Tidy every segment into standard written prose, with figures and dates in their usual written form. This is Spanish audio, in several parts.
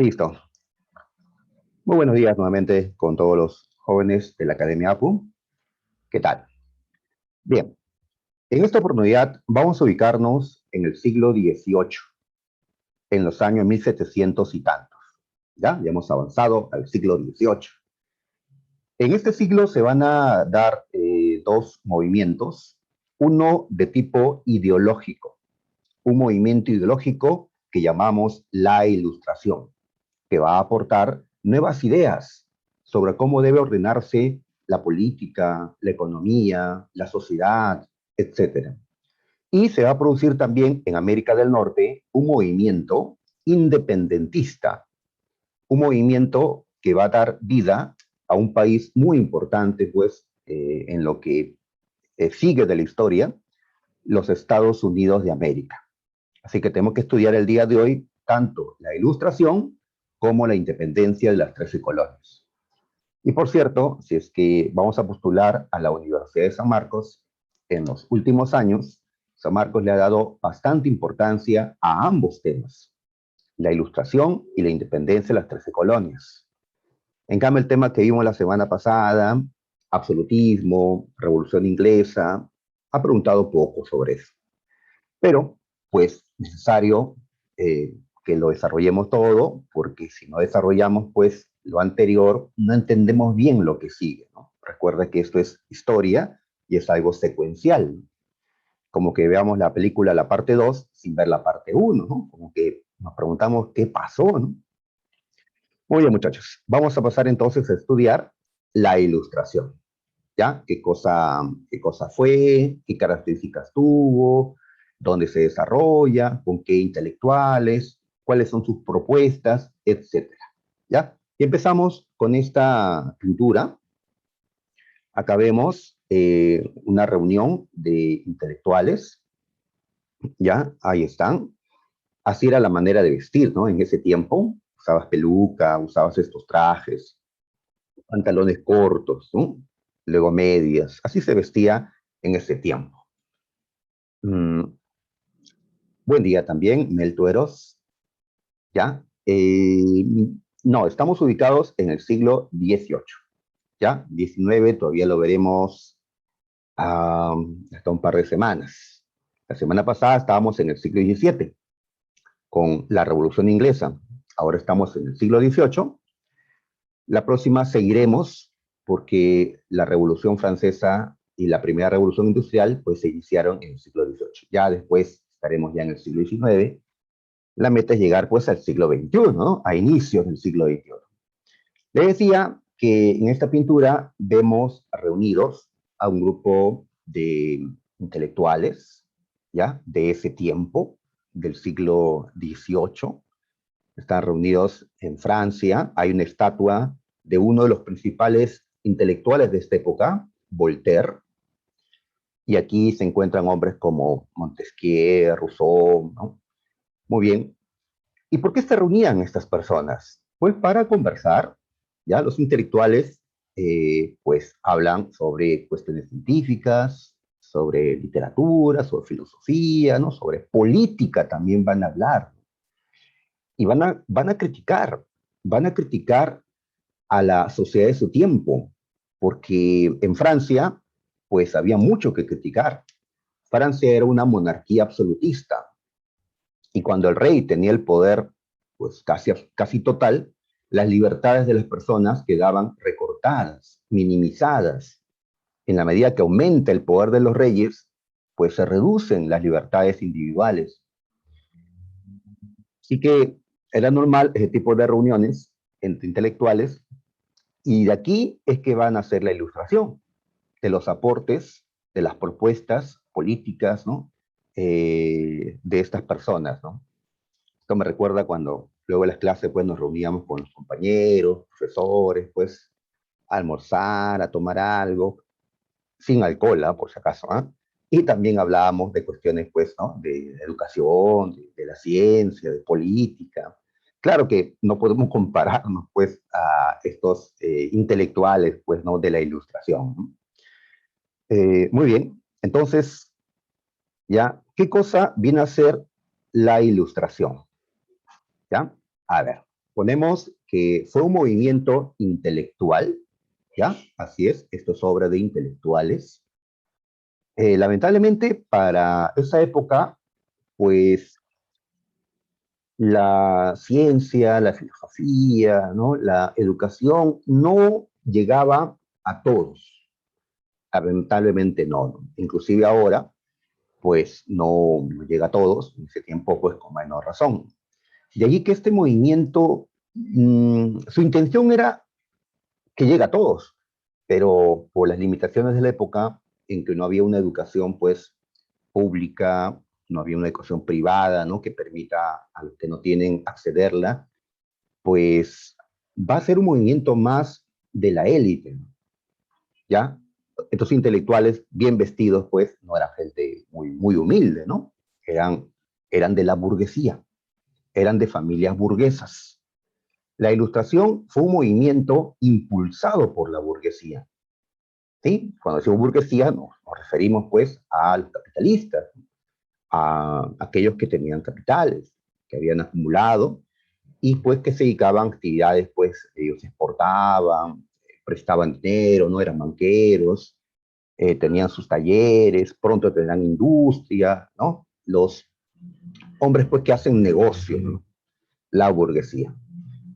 Listo. Muy buenos días nuevamente con todos los jóvenes de la Academia APU. ¿Qué tal? Bien, en esta oportunidad vamos a ubicarnos en el siglo XVIII, en los años 1700 y tantos. Ya hemos avanzado al siglo XVIII. En este siglo se van a dar dos movimientos, uno de tipo ideológico, un movimiento ideológico que llamamos la Ilustración, que va a aportar nuevas ideas sobre cómo debe ordenarse la política, la economía, la sociedad, etcétera. Y se va a producir también en América del Norte un movimiento independentista, un movimiento que va a dar vida a un país muy importante, pues, en lo que sigue de la historia, los Estados Unidos de América. Así que tenemos que estudiar el día de hoy tanto la Ilustración como la independencia de las 13 colonias. Y por cierto, si es que vamos a postular a la Universidad de San Marcos, en los últimos años, San Marcos le ha dado bastante importancia a ambos temas, la Ilustración y la independencia de las 13 colonias. En cambio, el tema que vimos la semana pasada, absolutismo, Revolución Inglesa, ha preguntado poco sobre eso. Pero, pues, necesario que lo desarrollemos todo, porque si no desarrollamos, pues, lo anterior, no entendemos bien lo que sigue, ¿no? Recuerda que esto es historia y es algo secuencial, ¿no? Como que veamos la película, la parte 2 sin ver la parte uno, ¿no? Como que nos preguntamos qué pasó, ¿no? Muy bien, muchachos. Vamos a pasar entonces a estudiar la Ilustración, ¿ya? Qué cosa fue, qué características tuvo, dónde se desarrolla, con qué intelectuales, cuáles son sus propuestas, etcétera, ¿ya? Y empezamos con esta pintura. Acá vemos una reunión de intelectuales, ¿ya? Ahí están. Así era la manera de vestir, ¿no? En ese tiempo, usabas peluca, usabas estos trajes, pantalones cortos, ¿no? Luego medias. Así se vestía en ese tiempo. Mm, buen día también, Meltueros, ¿ya? No, estamos ubicados en el siglo XVIII, ¿ya? XIX todavía lo veremos hasta un par de semanas. La semana pasada estábamos en el siglo XVII, con la Revolución Inglesa. Ahora estamos en el siglo XVIII. La próxima seguiremos porque la Revolución Francesa y la primera Revolución Industrial pues se iniciaron en el siglo XVIII. Ya después estaremos ya en el siglo XIX. La meta es llegar pues al siglo XXI, ¿no? A inicios del siglo XXI. Le decía que en esta pintura vemos reunidos a un grupo de intelectuales, ¿ya? De ese tiempo, del siglo XVIII. Están reunidos en Francia. Hay una estatua de uno de los principales intelectuales de esta época, Voltaire, y aquí se encuentran hombres como Montesquieu, Rousseau, ¿no? Muy bien. ¿Y por qué se reunían estas personas? Pues para conversar, ya los intelectuales pues hablan sobre cuestiones científicas, sobre literatura, sobre filosofía, ¿no? Sobre política también van a hablar. Y van a criticar a la sociedad de su tiempo, porque en Francia, pues había mucho que criticar. Francia era una monarquía absolutista, y cuando el rey tenía el poder, pues casi total, las libertades de las personas quedaban recortadas, minimizadas. En la medida que aumenta el poder de los reyes, pues se reducen las libertades individuales. Así que era normal ese tipo de reuniones entre intelectuales, y de aquí es que van a hacer la ilustración de los aportes, de las propuestas políticas, ¿no? De estas personas, ¿no? Esto me recuerda cuando luego de las clases pues nos reuníamos con los compañeros, profesores, pues a almorzar, a tomar algo, sin alcohol, ¿eh? Por si acaso, ¿eh? Y también hablábamos de cuestiones, pues, ¿no? De educación, de la ciencia, de política. Claro que no podemos compararnos, pues, a estos intelectuales, pues, ¿no? De la ilustración, ¿no? Muy bien, entonces, ya, ¿qué cosa viene a ser la ilustración? ¿Ya? A ver, Suponemos que fue un movimiento intelectual, ¿ya? Así es, esto es obra de intelectuales. Lamentablemente, para esa época, pues la ciencia, la filosofía, ¿no? La educación no llegaba a todos. Lamentablemente no. Inclusive ahora, pues no llega a todos, en ese tiempo, pues con menor razón. De allí que este movimiento, su intención era que llegue a todos, pero por las limitaciones de la época en que no había una educación, pues, pública, no había una educación privada, ¿no? Que permita a los que no tienen accederla, pues va a ser un movimiento más de la élite, ¿ya? Estos intelectuales bien vestidos, pues, no eran gente muy humilde, ¿no? Eran de la burguesía, eran de familias burguesas. La Ilustración fue un movimiento impulsado por la burguesía, ¿sí? Cuando decimos burguesía nos referimos, pues, a los capitalistas, a aquellos que tenían capitales, que habían acumulado y pues que se dedicaban a actividades, pues ellos exportaban, prestaban dinero, no eran banqueros, tenían sus talleres, pronto tendrán industria, ¿no? Los hombres pues que hacen negocio, ¿no? La burguesía.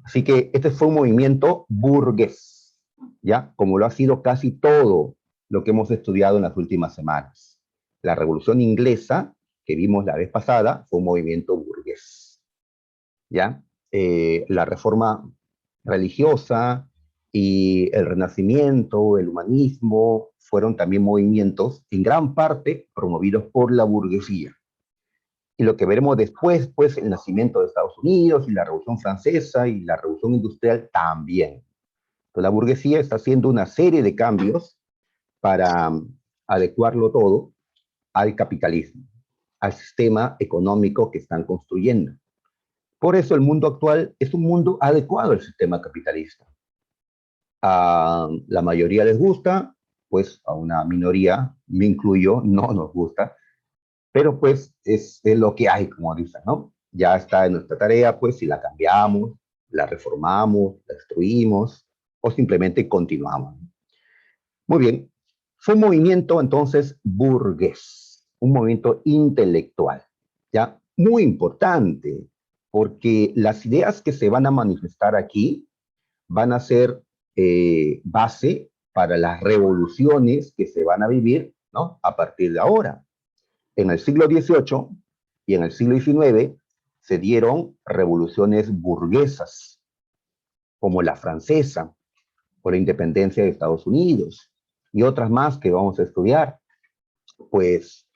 Así que este fue un movimiento burgués, ¿ya? Como lo ha sido casi todo lo que hemos estudiado en las últimas semanas. La Revolución Inglesa, que vimos la vez pasada, fue un movimiento burgués, ¿ya? La reforma religiosa y el Renacimiento, el humanismo, fueron también movimientos en gran parte promovidos por la burguesía. Y lo que veremos después, pues el nacimiento de Estados Unidos y la Revolución Francesa y la Revolución Industrial también. Entonces, la burguesía está haciendo una serie de cambios para adecuarlo todo al capitalismo, al sistema económico que están construyendo. Por eso el mundo actual es un mundo adecuado al sistema capitalista. A la mayoría les gusta, pues a una minoría, me incluyo, no nos gusta, pero pues es lo que hay, como dicen, ¿no? Ya está en nuestra tarea, pues si la cambiamos, la reformamos, la destruimos o simplemente continuamos. Muy bien, fue un movimiento entonces burgués, un movimiento intelectual, ¿ya? Muy importante, porque las ideas que se van a manifestar aquí van a ser base para las revoluciones que se van a vivir, ¿no? A partir de ahora. En el siglo XVIII y en el siglo XIX se dieron revoluciones burguesas, como la francesa, por la independencia de Estados Unidos, y otras más que vamos a estudiar. Pues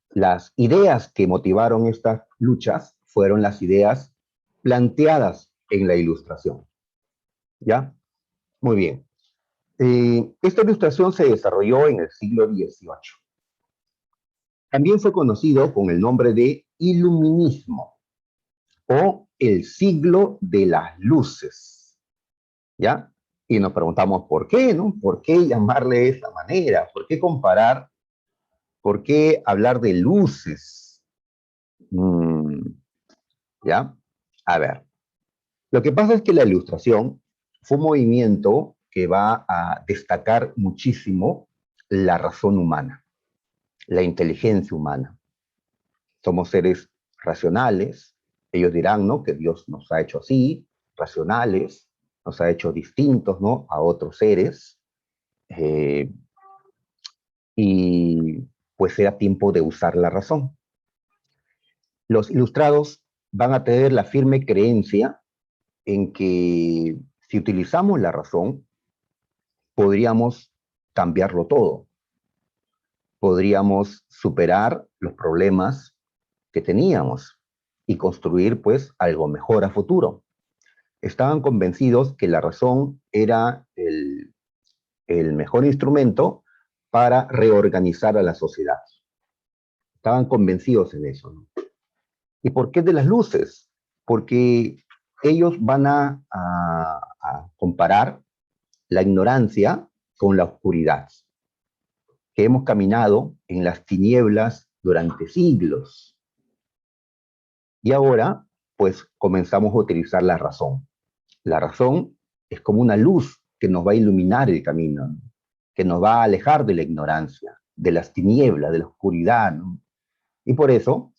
las ideas que motivaron estas luchas fueron las ideas planteadas en la Ilustración. ¿Ya? Muy bien. Esta ilustración se desarrolló en el siglo XVIII. También fue conocido con el nombre de Iluminismo o el siglo de las luces, ¿ya? Y nos preguntamos por qué, ¿no? ¿Por qué llamarle de esta manera? ¿Por qué comparar? ¿Por qué hablar de luces? ¿Ya? A ver, lo que pasa es que la Ilustración fue un movimiento que va a destacar muchísimo la razón humana, la inteligencia humana. Somos seres racionales. Ellos dirán, ¿no? Que Dios nos ha hecho así, racionales, nos ha hecho distintos, ¿no? A otros seres. Eh, y pues era tiempo de usar la razón. Los ilustrados van a tener la firme creencia en que si utilizamos la razón, podríamos cambiarlo todo. Podríamos superar los problemas que teníamos y construir pues algo mejor a futuro. Estaban convencidos que la razón era el mejor instrumento para reorganizar a la sociedad. Estaban convencidos en eso, ¿no? ¿Y por qué de las luces? Porque ellos van a comparar la ignorancia con la oscuridad, que hemos caminado en las tinieblas durante siglos. Y ahora pues comenzamos a utilizar la razón. La razón es como una luz que nos va a iluminar el camino, que nos va a alejar de la ignorancia, de las tinieblas, de la oscuridad, ¿no? Y por eso,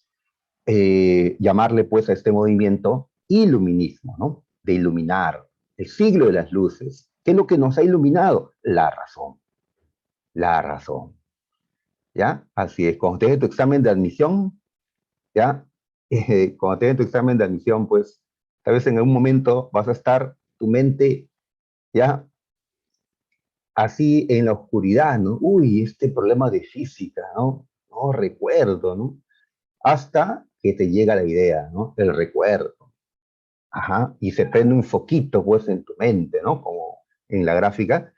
llamarle pues a este movimiento iluminismo, ¿no? De iluminar, el siglo de las luces. ¿Qué es lo que nos ha iluminado? La razón, la razón, ¿ya? Así es, cuando estés en tu examen de admisión, ¿ya? Cuando estés en tu examen de admisión, pues, tal vez en algún momento vas a estar, tu mente, ¿ya? Así en la oscuridad, ¿no? Uy, este problema de física, ¿no? No recuerdo, ¿no? Hasta que te llega la idea, ¿no? El recuerdo. Ajá, y se prende un foquito, pues, en tu mente, ¿no? Como en la gráfica.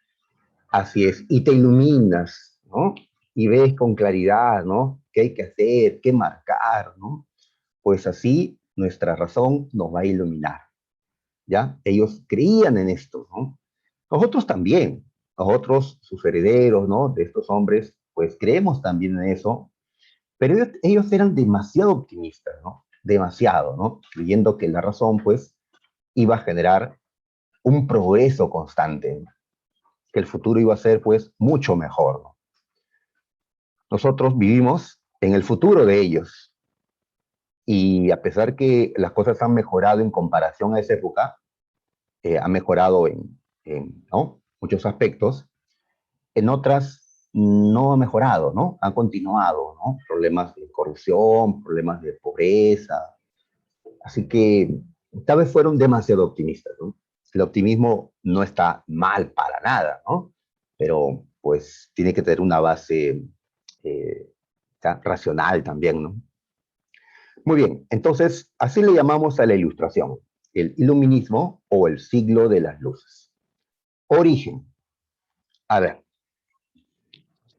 Así es, y te iluminas, ¿no? Y ves con claridad, ¿no? ¿Qué hay que hacer? ¿Qué marcar? ¿No? Pues así nuestra razón nos va a iluminar, ¿ya? Ellos creían en esto, ¿no? Nosotros también, nosotros, sus herederos, ¿no? De estos hombres, pues creemos también en eso, pero ellos eran demasiado optimistas, ¿no? Demasiado, ¿no? Creyendo que la razón, pues, iba a generar un progreso constante, ¿no? Que el futuro iba a ser, pues, mucho mejor, ¿no? Nosotros vivimos en el futuro de ellos, y a pesar que las cosas han mejorado en comparación a esa época, ha mejorado ¿no? Muchos aspectos, en otras no ha mejorado, ¿no? Han continuado, ¿no? Problemas de corrupción, problemas de pobreza. Así que tal vez fueron demasiado optimistas, ¿no? El optimismo no está mal para nada, ¿no? Pero pues tiene que tener una base eh, racional también, ¿no? Muy bien, entonces así le llamamos a la ilustración, el iluminismo o el siglo de las luces. Origen. A ver,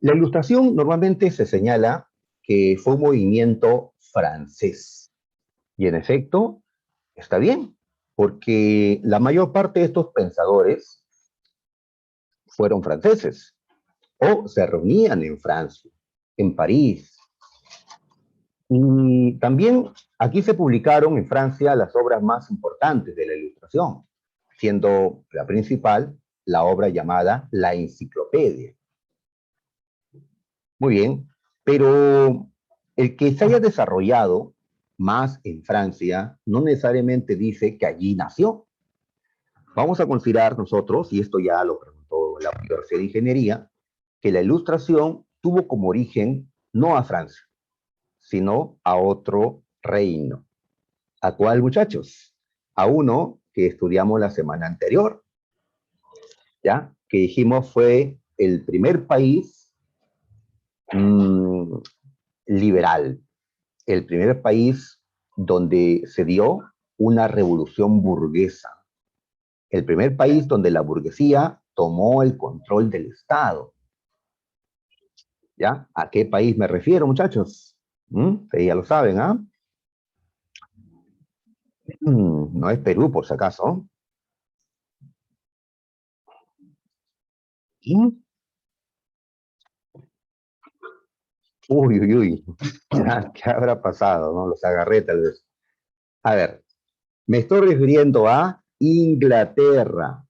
la ilustración normalmente se señala que fue un movimiento francés. Y en efecto, está bien, porque la mayor parte de estos pensadores fueron franceses o se reunían en Francia, en París. Y también aquí se publicaron en Francia las obras más importantes de la ilustración, siendo la principal la obra llamada La Enciclopedia. Muy bien, pero el que se haya desarrollado más en Francia no necesariamente dice que allí nació. Vamos a considerar nosotros, y esto ya lo preguntó la Universidad de Ingeniería, que la ilustración tuvo como origen no a Francia, sino a otro reino. ¿A cuál, muchachos? A uno que estudiamos la semana anterior, ¿ya? Que dijimos fue el primer país mmm, liberal, el primer país donde se dio una revolución burguesa, el primer país donde la burguesía tomó el control del Estado. ¿Ya? ¿A qué país me refiero, muchachos? Ustedes ya lo saben, ¿ah? No es Perú, por si acaso. ¿Mm? Uy, uy, uy. ¿Qué habrá pasado? ¿No? Los agarré tal vez. A ver, me estoy refiriendo a Inglaterra.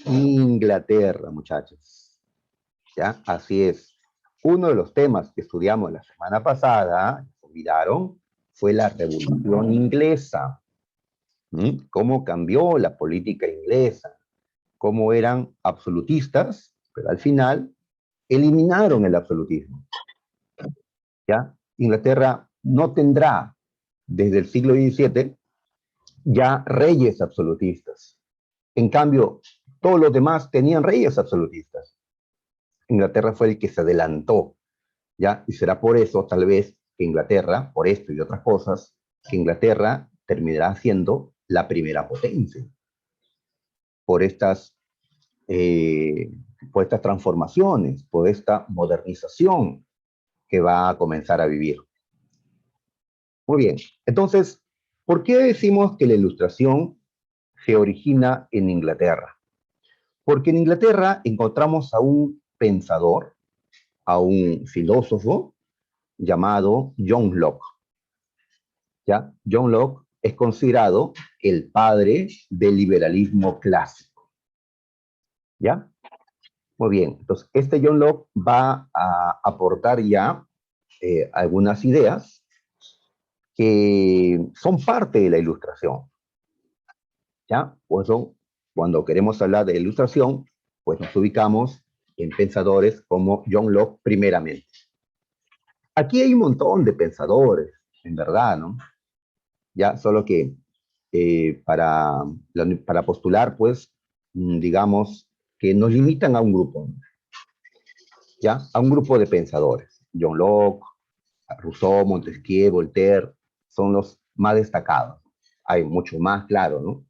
Inglaterra, muchachos. ¿Ya? Así es. Uno de los temas que estudiamos la semana pasada, olvidaron, fue la Revolución Inglesa. ¿Cómo cambió la política inglesa? ¿Cómo eran absolutistas? Pero al final eliminaron el absolutismo. ¿Ya? Inglaterra no tendrá desde el siglo XVII ya reyes absolutistas. En cambio, todos los demás tenían reyes absolutistas. Inglaterra fue el que se adelantó, ¿ya? Y será por eso, tal vez, que Inglaterra, por esto y otras cosas, que Inglaterra terminará siendo la primera potencia por estas, eh, por estas transformaciones, por esta modernización que va a comenzar a vivir. Muy bien, entonces, ¿por qué decimos que la ilustración se origina en Inglaterra? Porque en Inglaterra encontramos a un pensador, a un filósofo llamado John Locke. ¿Ya? John Locke es considerado el padre del liberalismo clásico. ¿Ya? Muy bien. Entonces, este John Locke va a aportar ya algunas ideas que son parte de la ilustración. ¿Ya? Por eso, cuando queremos hablar de ilustración, pues nos ubicamos en pensadores como John Locke primeramente. Aquí hay un montón de pensadores, en verdad, ¿no? Ya, solo que para postular, pues, digamos, que nos limitan a un grupo, ¿ya? A un grupo de pensadores. John Locke, Rousseau, Montesquieu, Voltaire, son los más destacados. Hay mucho más, claro, ¿no?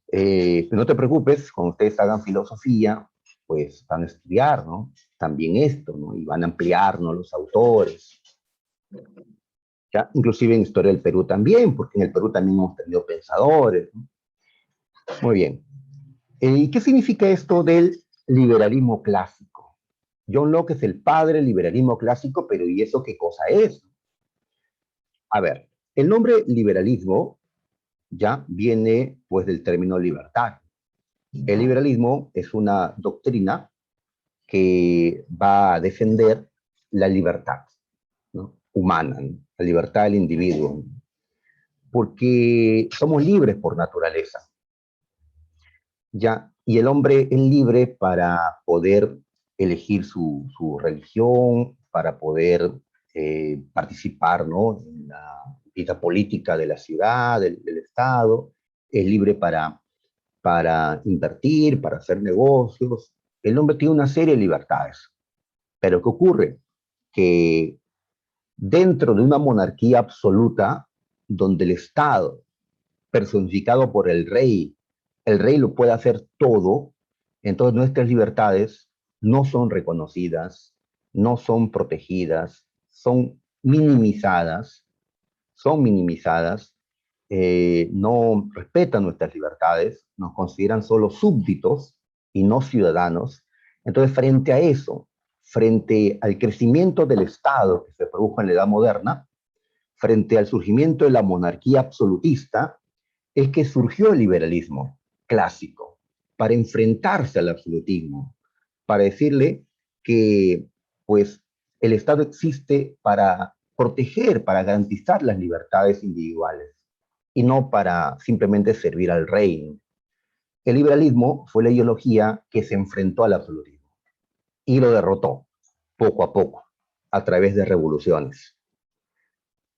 Pero no te preocupes, cuando ustedes hagan filosofía, pues van a estudiar, ¿no? También esto, ¿no? Y van a ampliar, ¿no? Los autores, ¿ya? Inclusive en historia del Perú también, porque en el Perú también hemos tenido pensadores, ¿no? Muy bien. ¿Y qué significa esto del liberalismo clásico? John Locke es el padre del liberalismo clásico, pero ¿y eso qué cosa es? A ver, el nombre liberalismo ya viene pues del término libertad. El liberalismo es una doctrina que va a defender la libertad, ¿no? Humana, ¿no? La libertad del individuo, porque somos libres por naturaleza, ¿ya? Y el hombre es libre para poder elegir su religión, para poder participar, ¿no? En la vida política de la ciudad, del Estado, es libre para invertir, para hacer negocios. El hombre tiene una serie de libertades. Pero ¿qué ocurre? Que dentro de una monarquía absoluta, donde el Estado, personificado por el rey lo puede hacer todo, entonces nuestras libertades no son reconocidas, no son protegidas, son minimizadas, no respetan nuestras libertades, nos consideran solo súbditos y no ciudadanos. Entonces, frente a eso, frente al crecimiento del Estado que se produjo en la Edad Moderna, frente al surgimiento de la monarquía absolutista, es que surgió el liberalismo clásico para enfrentarse al absolutismo, para decirle que pues el Estado existe para proteger, para garantizar las libertades individuales y no para simplemente servir al rey. El liberalismo fue la ideología que se enfrentó al absolutismo y lo derrotó poco a poco a través de revoluciones.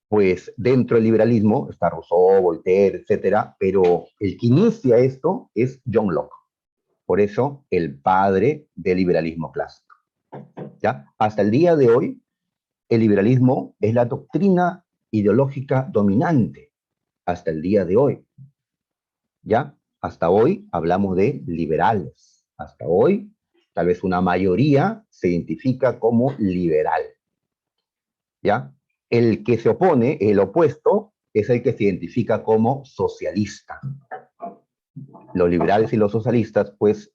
Pues dentro del liberalismo está Rousseau, Voltaire, etcétera, pero el que inicia esto es John Locke. Por eso, el padre del liberalismo clásico. ¿Ya? Hasta el día de hoy, el liberalismo es la doctrina ideológica dominante. Hasta el día de hoy. ¿Ya? Hasta hoy hablamos de liberales. Hasta hoy, tal vez una mayoría se identifica como liberal. ¿Ya? El que se opone, el opuesto, es el que se identifica como socialista. Los liberales y los socialistas, pues,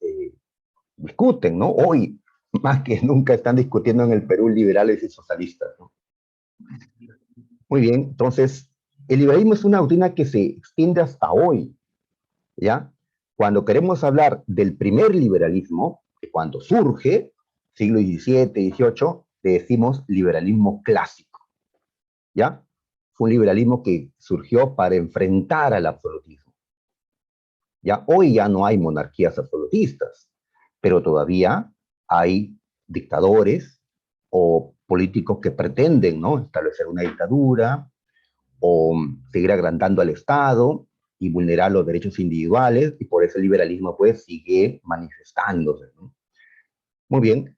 discuten, ¿no? Hoy, más que nunca, están discutiendo en el Perú liberales y socialistas, ¿no? Muy bien, entonces, el liberalismo es una doctrina que se extiende hasta hoy, ¿ya? Cuando queremos hablar del primer liberalismo, que cuando surge, siglo XVII, XVIII, le decimos liberalismo clásico, ¿ya? Fue un liberalismo que surgió para enfrentar al absolutismo. ¿Ya? Hoy ya no hay monarquías absolutistas, pero todavía hay dictadores o políticos que pretenden, ¿no? Establecer una dictadura o seguir agrandando al Estado y vulnerar los derechos individuales, y por eso el liberalismo pues sigue manifestándose, ¿no? Muy bien,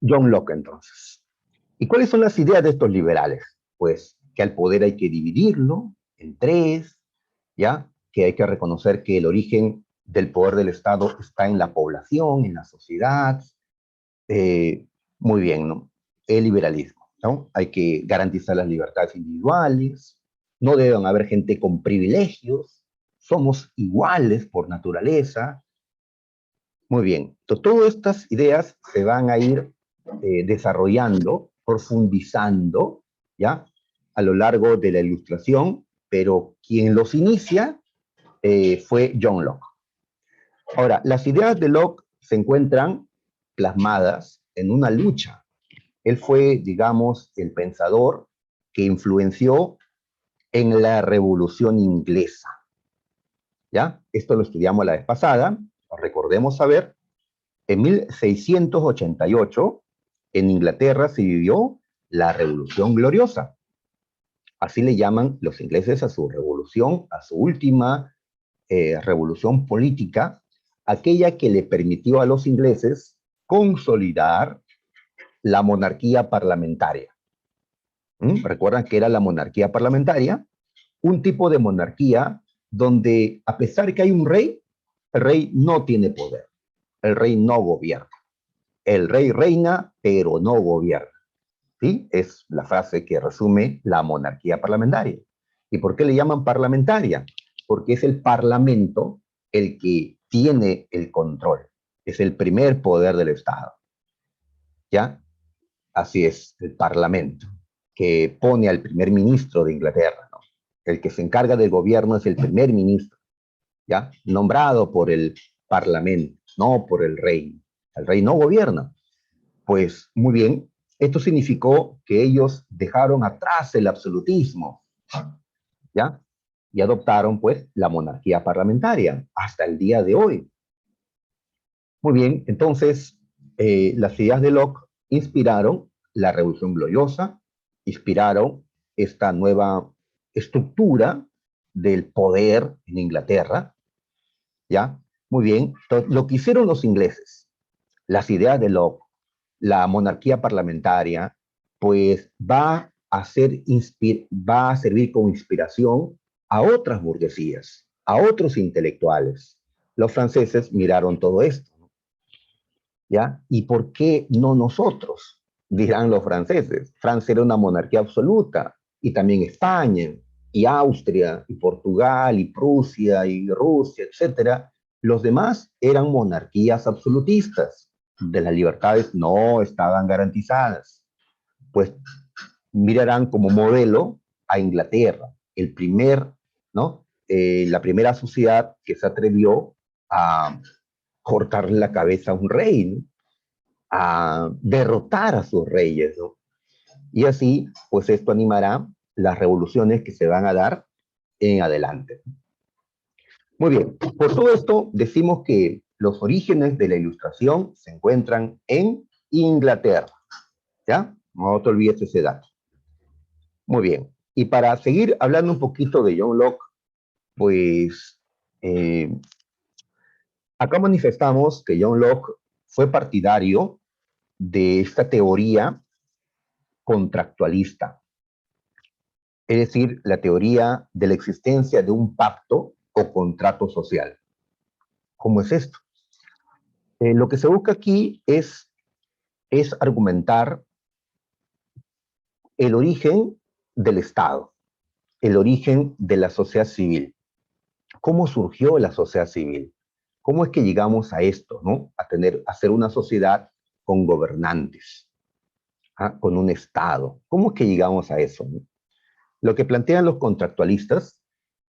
John Locke entonces. ¿Y cuáles son las ideas de estos liberales? Pues que al poder hay que dividirlo en tres, ¿ya? Que hay que reconocer que el origen del poder del Estado está en la población, en la sociedad. Eh, Muy bien, ¿no? El liberalismo, ¿no? Hay que garantizar las libertades individuales, no deben haber gente con privilegios, somos iguales por naturaleza. Muy bien, entonces todas estas ideas se van a ir desarrollando, profundizando, ¿ya? A lo largo de la ilustración pero quien los inicia fue John Locke. Ahora, las ideas de Locke se encuentran plasmadas en una lucha. Él fue, digamos, el pensador que influenció en la Revolución Inglesa. ¿Ya? Esto lo estudiamos la vez pasada. Recordemos saber, en 1688, en Inglaterra se vivió la Revolución Gloriosa. Así le llaman los ingleses a su revolución, a su última revolución política, aquella que le permitió a los ingleses consolidar la monarquía parlamentaria. ¿Recuerdan que era la monarquía parlamentaria? Un tipo de monarquía donde, a pesar de que hay un rey, el rey no tiene poder, el rey no gobierna. El rey reina, pero no gobierna. ¿Sí? Es la frase que resume la monarquía parlamentaria. ¿Y por qué le llaman parlamentaria? Porque es el parlamento el que tiene el control. Es el primer poder del Estado. ¿Ya? Así es, el parlamento, que pone al primer ministro de Inglaterra, ¿no? El que se encarga del gobierno es el primer ministro, ¿ya? Nombrado por el parlamento, no por el rey. El rey no gobierna. Pues muy bien, esto significó que ellos dejaron atrás el absolutismo, ¿ya? Y adoptaron, pues, la monarquía parlamentaria hasta el día de hoy. Muy bien, entonces, las ideas de Locke inspiraron la Revolución Gloriosa, inspiraron esta nueva estructura del poder en Inglaterra, ¿ya? Muy bien, entonces, lo que hicieron los ingleses, las ideas de Locke, la monarquía parlamentaria, pues va a servir como inspiración a otras burguesías, a otros intelectuales. Los franceses miraron todo esto, ¿ya? ¿Y por qué no nosotros? Dirán los franceses. Francia era una monarquía absoluta, y también España, y Austria, y Portugal, y Prusia, y Rusia, etcétera. Los demás eran monarquías absolutistas, de las libertades no estaban garantizadas. Pues mirarán como modelo a Inglaterra, el primer, ¿no? La primera sociedad que se atrevió a cortarle la cabeza a un rey, ¿no? A derrotar a sus reyes, ¿no? Y así, pues esto animará las revoluciones que se van a dar en adelante. Muy bien, por todo esto decimos que los orígenes de la Ilustración se encuentran en Inglaterra, ¿ya? No te olvides ese dato. Muy bien, y para seguir hablando un poquito de John Locke, pues acá manifestamos que John Locke fue partidario de esta teoría contractualista, es decir, la teoría de la existencia de un pacto o contrato social. ¿Cómo es esto? Lo que se busca aquí es argumentar el origen del Estado, el origen de la sociedad civil. ¿Cómo surgió la sociedad civil? ¿Cómo es que llegamos a esto, ¿no? A ser una sociedad con gobernantes, con un Estado. ¿Cómo es que llegamos a eso, ¿no? Lo que plantean los contractualistas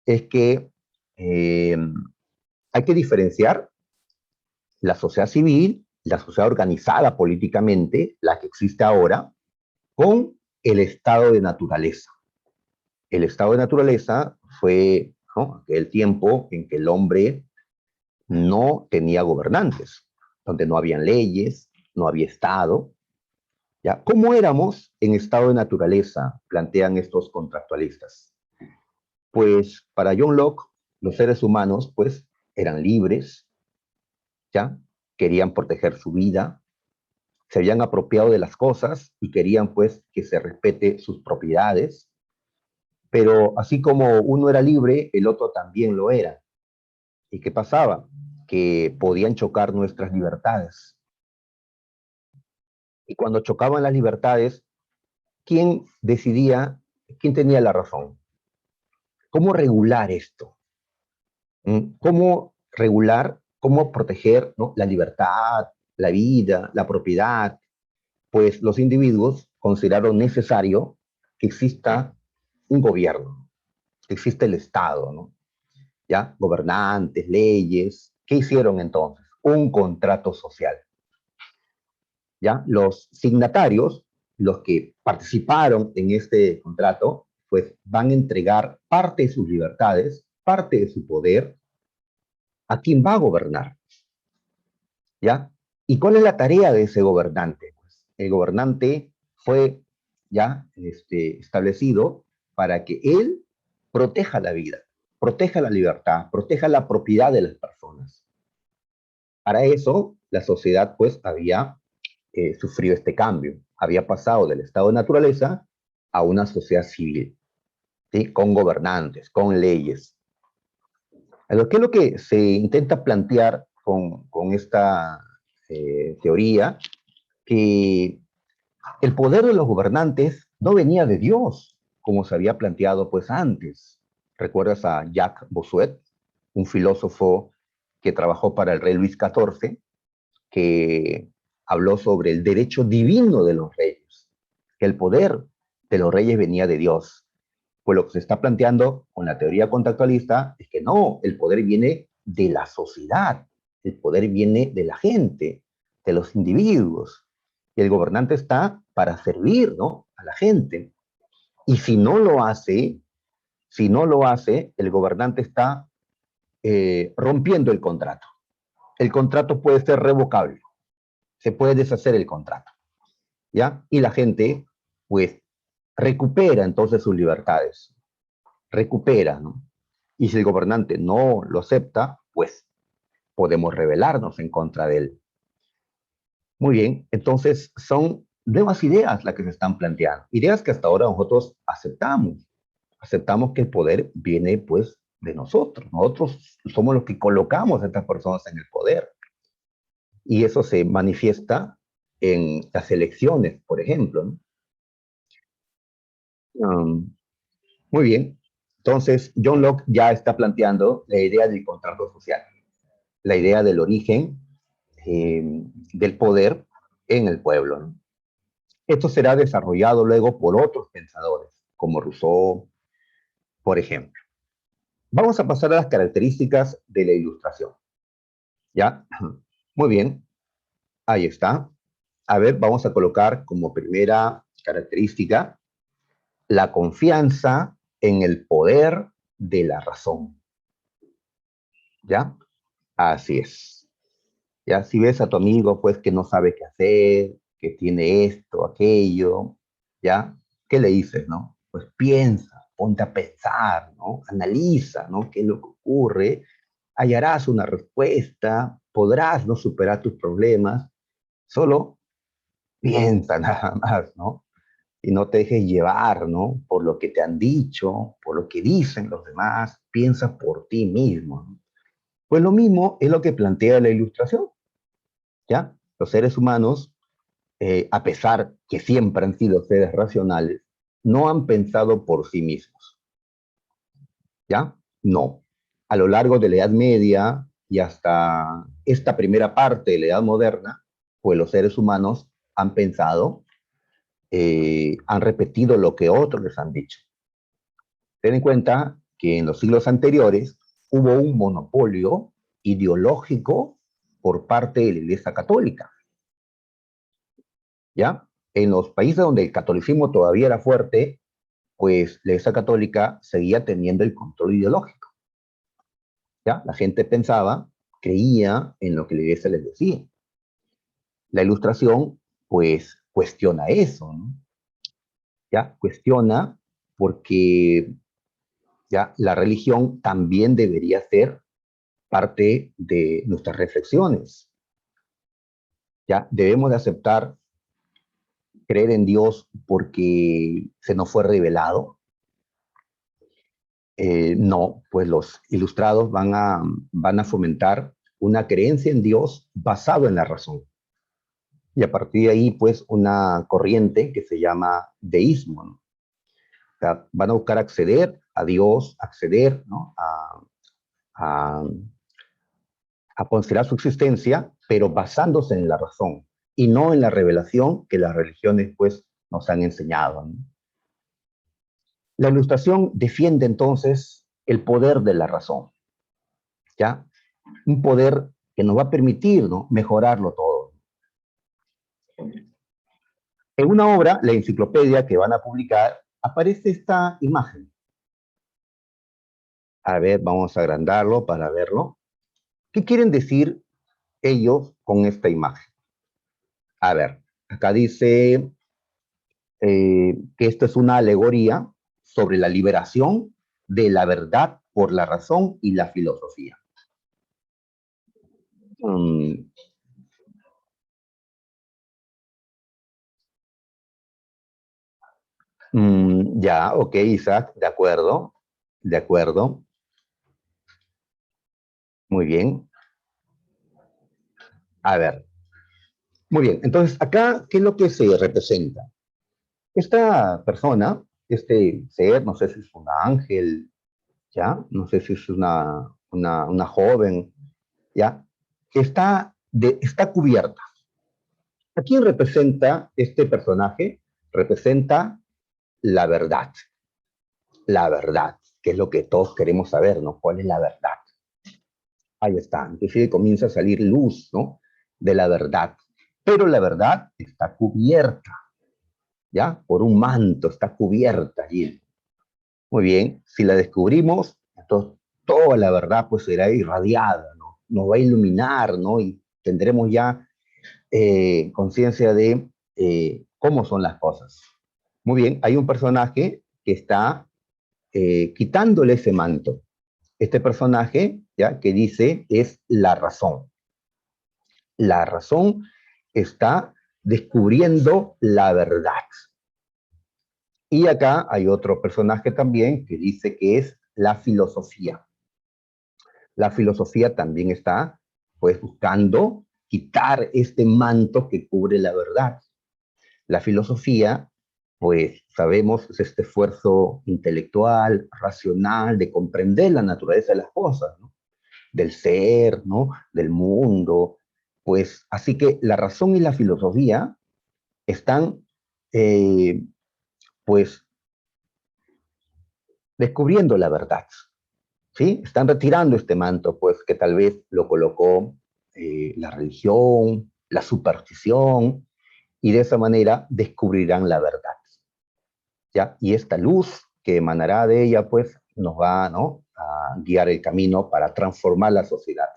es que hay que diferenciar la sociedad civil, la sociedad organizada políticamente, la que existe ahora, con el estado de naturaleza. El estado de naturaleza fue, ¿no?, aquel tiempo en que el hombre no tenía gobernantes, donde no habían leyes, no había estado. ¿Ya? ¿Cómo éramos en estado de naturaleza? Plantean estos contractualistas. Pues para John Locke, los seres humanos, pues, eran libres, ¿ya? Querían proteger su vida, se habían apropiado de las cosas y querían, pues, que se respete sus propiedades. Pero así como uno era libre, el otro también lo era. ¿Y qué pasaba? Que podían chocar nuestras libertades. Y cuando chocaban las libertades, ¿quién decidía, quién tenía la razón? ¿Cómo regular esto? ¿Cómo regular, cómo proteger, ¿no?, la libertad, la vida, la propiedad? Pues los individuos consideraron necesario que exista un gobierno, existe el Estado, ¿no? ¿Ya? Gobernantes, leyes. ¿Qué hicieron entonces? Un contrato social. ¿Ya? Los signatarios, los que participaron en este contrato, pues van a entregar parte de sus libertades, parte de su poder a quien va a gobernar. ¿Ya? ¿Y cuál es la tarea de ese gobernante? Pues, el gobernante fue ya establecido para que él proteja la vida, proteja la libertad, proteja la propiedad de las personas. Para eso, la sociedad pues había sufrido este cambio. Había pasado del estado de naturaleza a una sociedad civil, ¿sí? Con gobernantes, con leyes. ¿Qué es lo que se intenta plantear con esta teoría? Que el poder de los gobernantes no venía de Dios, como se había planteado pues antes. ¿Recuerdas a Jacques Bossuet, un filósofo que trabajó para el rey Luis XIV, que habló sobre el derecho divino de los reyes, que el poder de los reyes venía de Dios? Pues lo que se está planteando con la teoría contextualista es que no, el poder viene de la sociedad, el poder viene de la gente, de los individuos, y el gobernante está para servir, ¿no?, a la gente. Y si no lo hace, el gobernante está rompiendo el contrato. El contrato puede ser revocable, se puede deshacer el contrato, ¿ya? Y la gente, pues, recupera entonces sus libertades, recupera, ¿no? Y si el gobernante no lo acepta, pues podemos rebelarnos en contra de él. Muy bien, entonces son nuevas ideas las que se están planteando, ideas que hasta ahora nosotros aceptamos que el poder viene pues de nosotros somos los que colocamos a estas personas en el poder, y eso se manifiesta en las elecciones, por ejemplo, ¿no? Muy bien, entonces John Locke ya está planteando la idea del contrato social, la idea del origen eh, del poder en el pueblo, ¿no? Esto será desarrollado luego por otros pensadores, como Rousseau, por ejemplo. Vamos a pasar a las características de la ilustración. ¿Ya? Muy bien, ahí está. A ver, vamos a colocar como primera característica la confianza en el poder de la razón. ¿Ya? Así es. Ya, si ves a tu amigo, pues, que no sabe qué hacer, que tiene esto, aquello, ¿ya? ¿Qué le dices, no? Pues piensa, ponte a pensar, ¿no? Analiza, ¿no? ¿Qué es lo que ocurre? Hallarás una respuesta, podrás, ¿no?, superar tus problemas. Solo piensa nada más, ¿no? Y no te dejes llevar, ¿no?, por lo que te han dicho, por lo que dicen los demás. Piensa por ti mismo, ¿no? Pues lo mismo es lo que plantea la ilustración. ¿Ya? Los seres humanos, a pesar que siempre han sido seres racionales, no han pensado por sí mismos. ¿Ya? No. A lo largo de la Edad Media y hasta esta primera parte de la Edad Moderna, pues los seres humanos han pensado, han repetido lo que otros les han dicho. Ten en cuenta que en los siglos anteriores hubo un monopolio ideológico por parte de la Iglesia Católica. ¿Ya? En los países donde el catolicismo todavía era fuerte, pues la Iglesia Católica seguía teniendo el control ideológico. ¿Ya? La gente pensaba, creía en lo que la Iglesia les decía. La Ilustración, pues, cuestiona eso, ¿no? ¿Ya? Cuestiona porque ya la religión también debería ser parte de nuestras reflexiones. ¿Ya? Debemos de aceptar creer en Dios porque se nos fue revelado. No, pues los ilustrados van a fomentar una creencia en Dios basado en la razón. Y a partir de ahí, pues, una corriente que se llama deísmo, ¿no? O sea, van a buscar acceder a Dios, acceder, ¿no?, a, a considerar su existencia, pero basándose en la razón y no en la revelación que las religiones, pues, nos han enseñado, ¿no? La Ilustración defiende entonces el poder de la razón, ¿ya? Un poder que nos va a permitir, ¿no?, mejorarlo todo. En una obra, la enciclopedia que van a publicar, aparece esta imagen. A ver, vamos a agrandarlo para verlo. ¿Qué quieren decir ellos con esta imagen? A ver, acá dice que esto es una alegoría sobre la liberación de la verdad por la razón y la filosofía. Mm, ya, ok, Isaac, de acuerdo, muy bien. A ver, muy bien. Entonces, acá, ¿qué es lo que se representa? Esta persona, este ser, no sé si es un ángel, ¿ya? No sé si es una joven, ¿ya? Está cubierta. ¿A quién representa este personaje? Representa la verdad, que es lo que todos queremos saber, ¿no? ¿Cuál es la verdad? Ahí está. Entonces comienza a salir luz, ¿no?, de la verdad. Pero la verdad está cubierta, ¿ya? Por un manto, está cubierta allí. Muy bien, si la descubrimos, entonces toda la verdad pues será irradiada, ¿no? Nos va a iluminar, ¿no? Y tendremos ya conciencia de cómo son las cosas. Muy bien, hay un personaje que está quitándole ese manto. Este personaje, ¿ya?, que dice es la razón. La razón está descubriendo la verdad. Y acá hay otro personaje también que dice que es la filosofía. La filosofía también está, pues, buscando quitar este manto que cubre la verdad. La filosofía, pues, sabemos, es este esfuerzo intelectual, racional, de comprender la naturaleza de las cosas, ¿no?, del ser, ¿no?, del mundo. Pues, así que la razón y la filosofía están, eh, pues, descubriendo la verdad. ¿Sí? Están retirando este manto, pues, que tal vez lo colocó la religión, la superstición, y de esa manera descubrirán la verdad, ¿ya? Y esta luz que emanará de ella, pues, nos va, ¿no?, a guiar el camino para transformar la sociedad.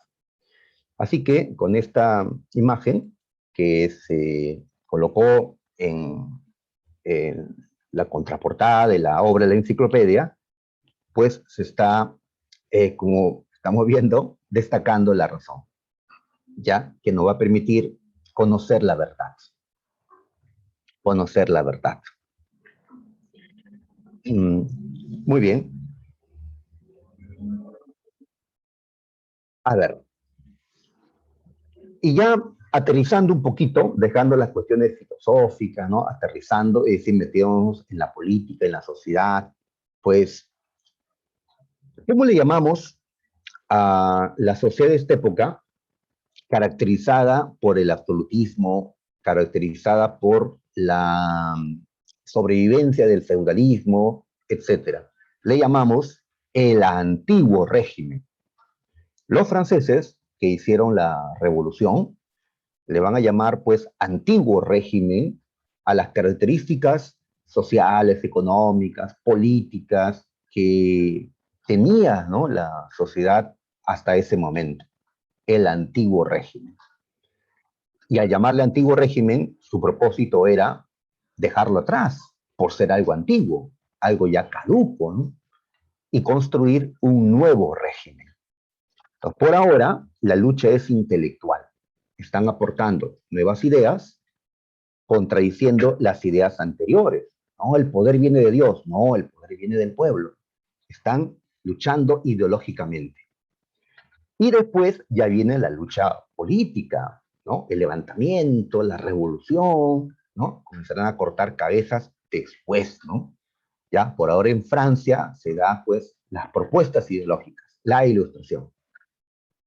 Así que con esta imagen que se colocó en la contraportada de la obra de la enciclopedia, pues se está, como estamos viendo, destacando la razón, ¿ya? Que nos va a permitir conocer la verdad, conocer la verdad. Mm, muy bien. A ver, y ya aterrizando un poquito, dejando las cuestiones filosóficas, ¿no? Aterrizando, es decir, metiéndonos en la política, en la sociedad, pues, ¿cómo le llamamos a la sociedad de esta época, caracterizada por el absolutismo, caracterizada por la sobrevivencia del feudalismo, etcétera? Le llamamos el antiguo régimen. Los franceses que hicieron la revolución le van a llamar, pues, antiguo régimen a las características sociales, económicas, políticas que tenía, ¿no?, la sociedad hasta ese momento, el antiguo régimen. Y al llamarle antiguo régimen, su propósito era dejarlo atrás, por ser algo antiguo, algo ya caduco, ¿no?, y construir un nuevo régimen. Entonces, por ahora, la lucha es intelectual. Están aportando nuevas ideas, contradiciendo las ideas anteriores. No, el poder viene de Dios, no, el poder viene del pueblo. Están luchando ideológicamente. Y después ya viene la lucha política, ¿no? El levantamiento, la revolución, ¿no? Comenzarán a cortar cabezas después, ¿no? Ya, por ahora en Francia se da, pues, las propuestas ideológicas, la ilustración,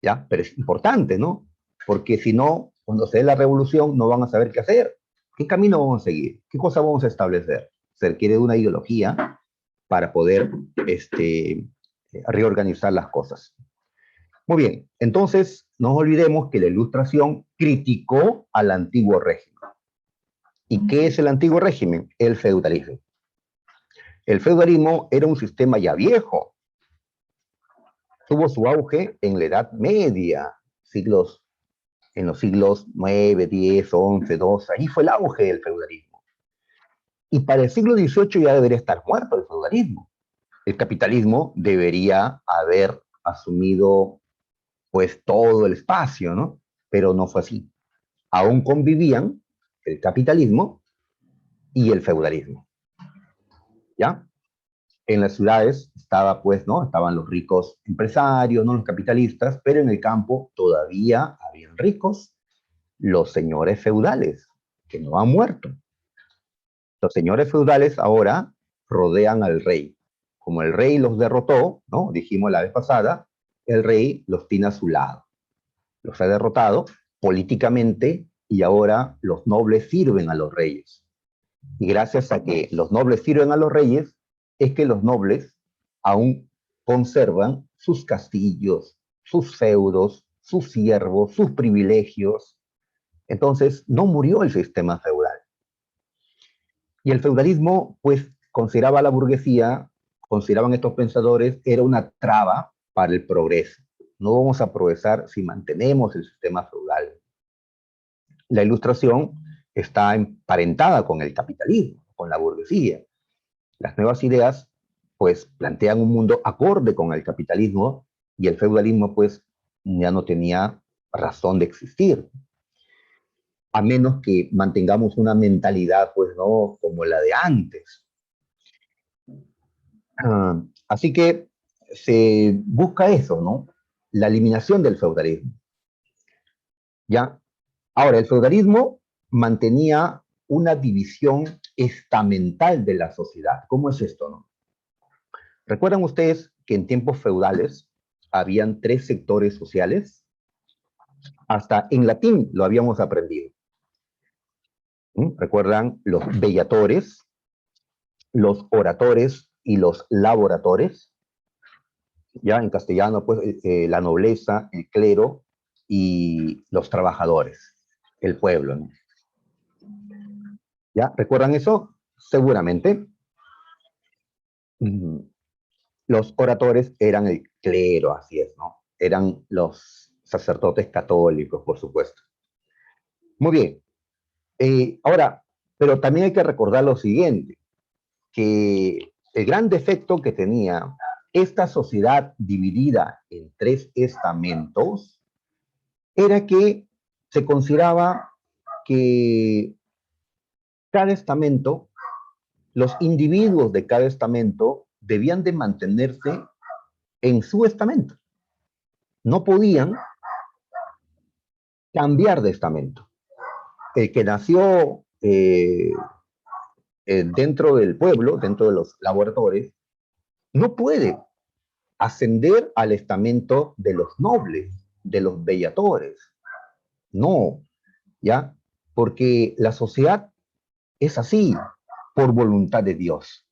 ¿ya? Pero es importante, ¿no? Porque si no, cuando se dé la revolución, no van a saber qué hacer. ¿Qué camino vamos a seguir? ¿Qué cosa vamos a establecer? Se requiere de una ideología para poder reorganizar las cosas. Muy bien, entonces no olvidemos que la Ilustración criticó al antiguo régimen. ¿Y qué es el antiguo régimen? El feudalismo. El feudalismo era un sistema ya viejo. Tuvo su auge en la Edad Media, en los siglos 9, 10, 11, 12. Ahí fue el auge del feudalismo. Y para el siglo XVIII ya debería estar muerto el feudalismo. El capitalismo debería haber asumido pues todo el espacio, ¿no? Pero no fue así. Aún convivían el capitalismo y el feudalismo, ¿ya? En las ciudades estaba, pues, ¿no? Estaban los ricos empresarios, ¿no? Los capitalistas, pero en el campo todavía habían ricos, los señores feudales, que no han muerto. Los señores feudales ahora rodean al rey. Como el rey los derrotó, ¿no? Dijimos la vez pasada, el rey los tiene a su lado. Los ha derrotado políticamente y ahora los nobles sirven a los reyes. Y gracias a que los nobles sirven a los reyes, es que los nobles aún conservan sus castillos, sus feudos, sus siervos, sus privilegios. Entonces, no murió el sistema feudal. Y el feudalismo, pues, consideraba a la burguesía, consideraban estos pensadores, era una traba para el progreso. No vamos a progresar si mantenemos el sistema feudal. La Ilustración está emparentada con el capitalismo, con la burguesía. Las nuevas ideas, pues, plantean un mundo acorde con el capitalismo y el feudalismo, pues, ya no tenía razón de existir, a menos que mantengamos una mentalidad, pues, no como la de antes. Así que se busca eso, ¿no? La eliminación del feudalismo. ¿Ya? Ahora, el feudalismo mantenía una división estamental de la sociedad. ¿Cómo es esto, no? ¿Recuerdan ustedes que en tiempos feudales habían tres sectores sociales? Hasta en latín lo habíamos aprendido. ¿Recuerdan los bellatores, los oradores y los laboradores? Ya en castellano, pues la nobleza, el clero y los trabajadores, el pueblo, ¿no? ¿Ya? ¿Recuerdan eso? Seguramente. Los oradores eran el clero, así es, ¿no? Eran los sacerdotes católicos, por supuesto. Muy bien. Ahora, pero también hay que recordar lo siguiente, que el gran defecto que tenía esta sociedad dividida en tres estamentos era que se consideraba que cada estamento, los individuos de cada estamento debían de mantenerse en su estamento. No podían cambiar de estamento. El que nació dentro del pueblo, dentro de los laboratorios, no puede ascender al estamento de los nobles, de los bellatores. No, ¿ya? Porque la sociedad es así, por voluntad de Dios,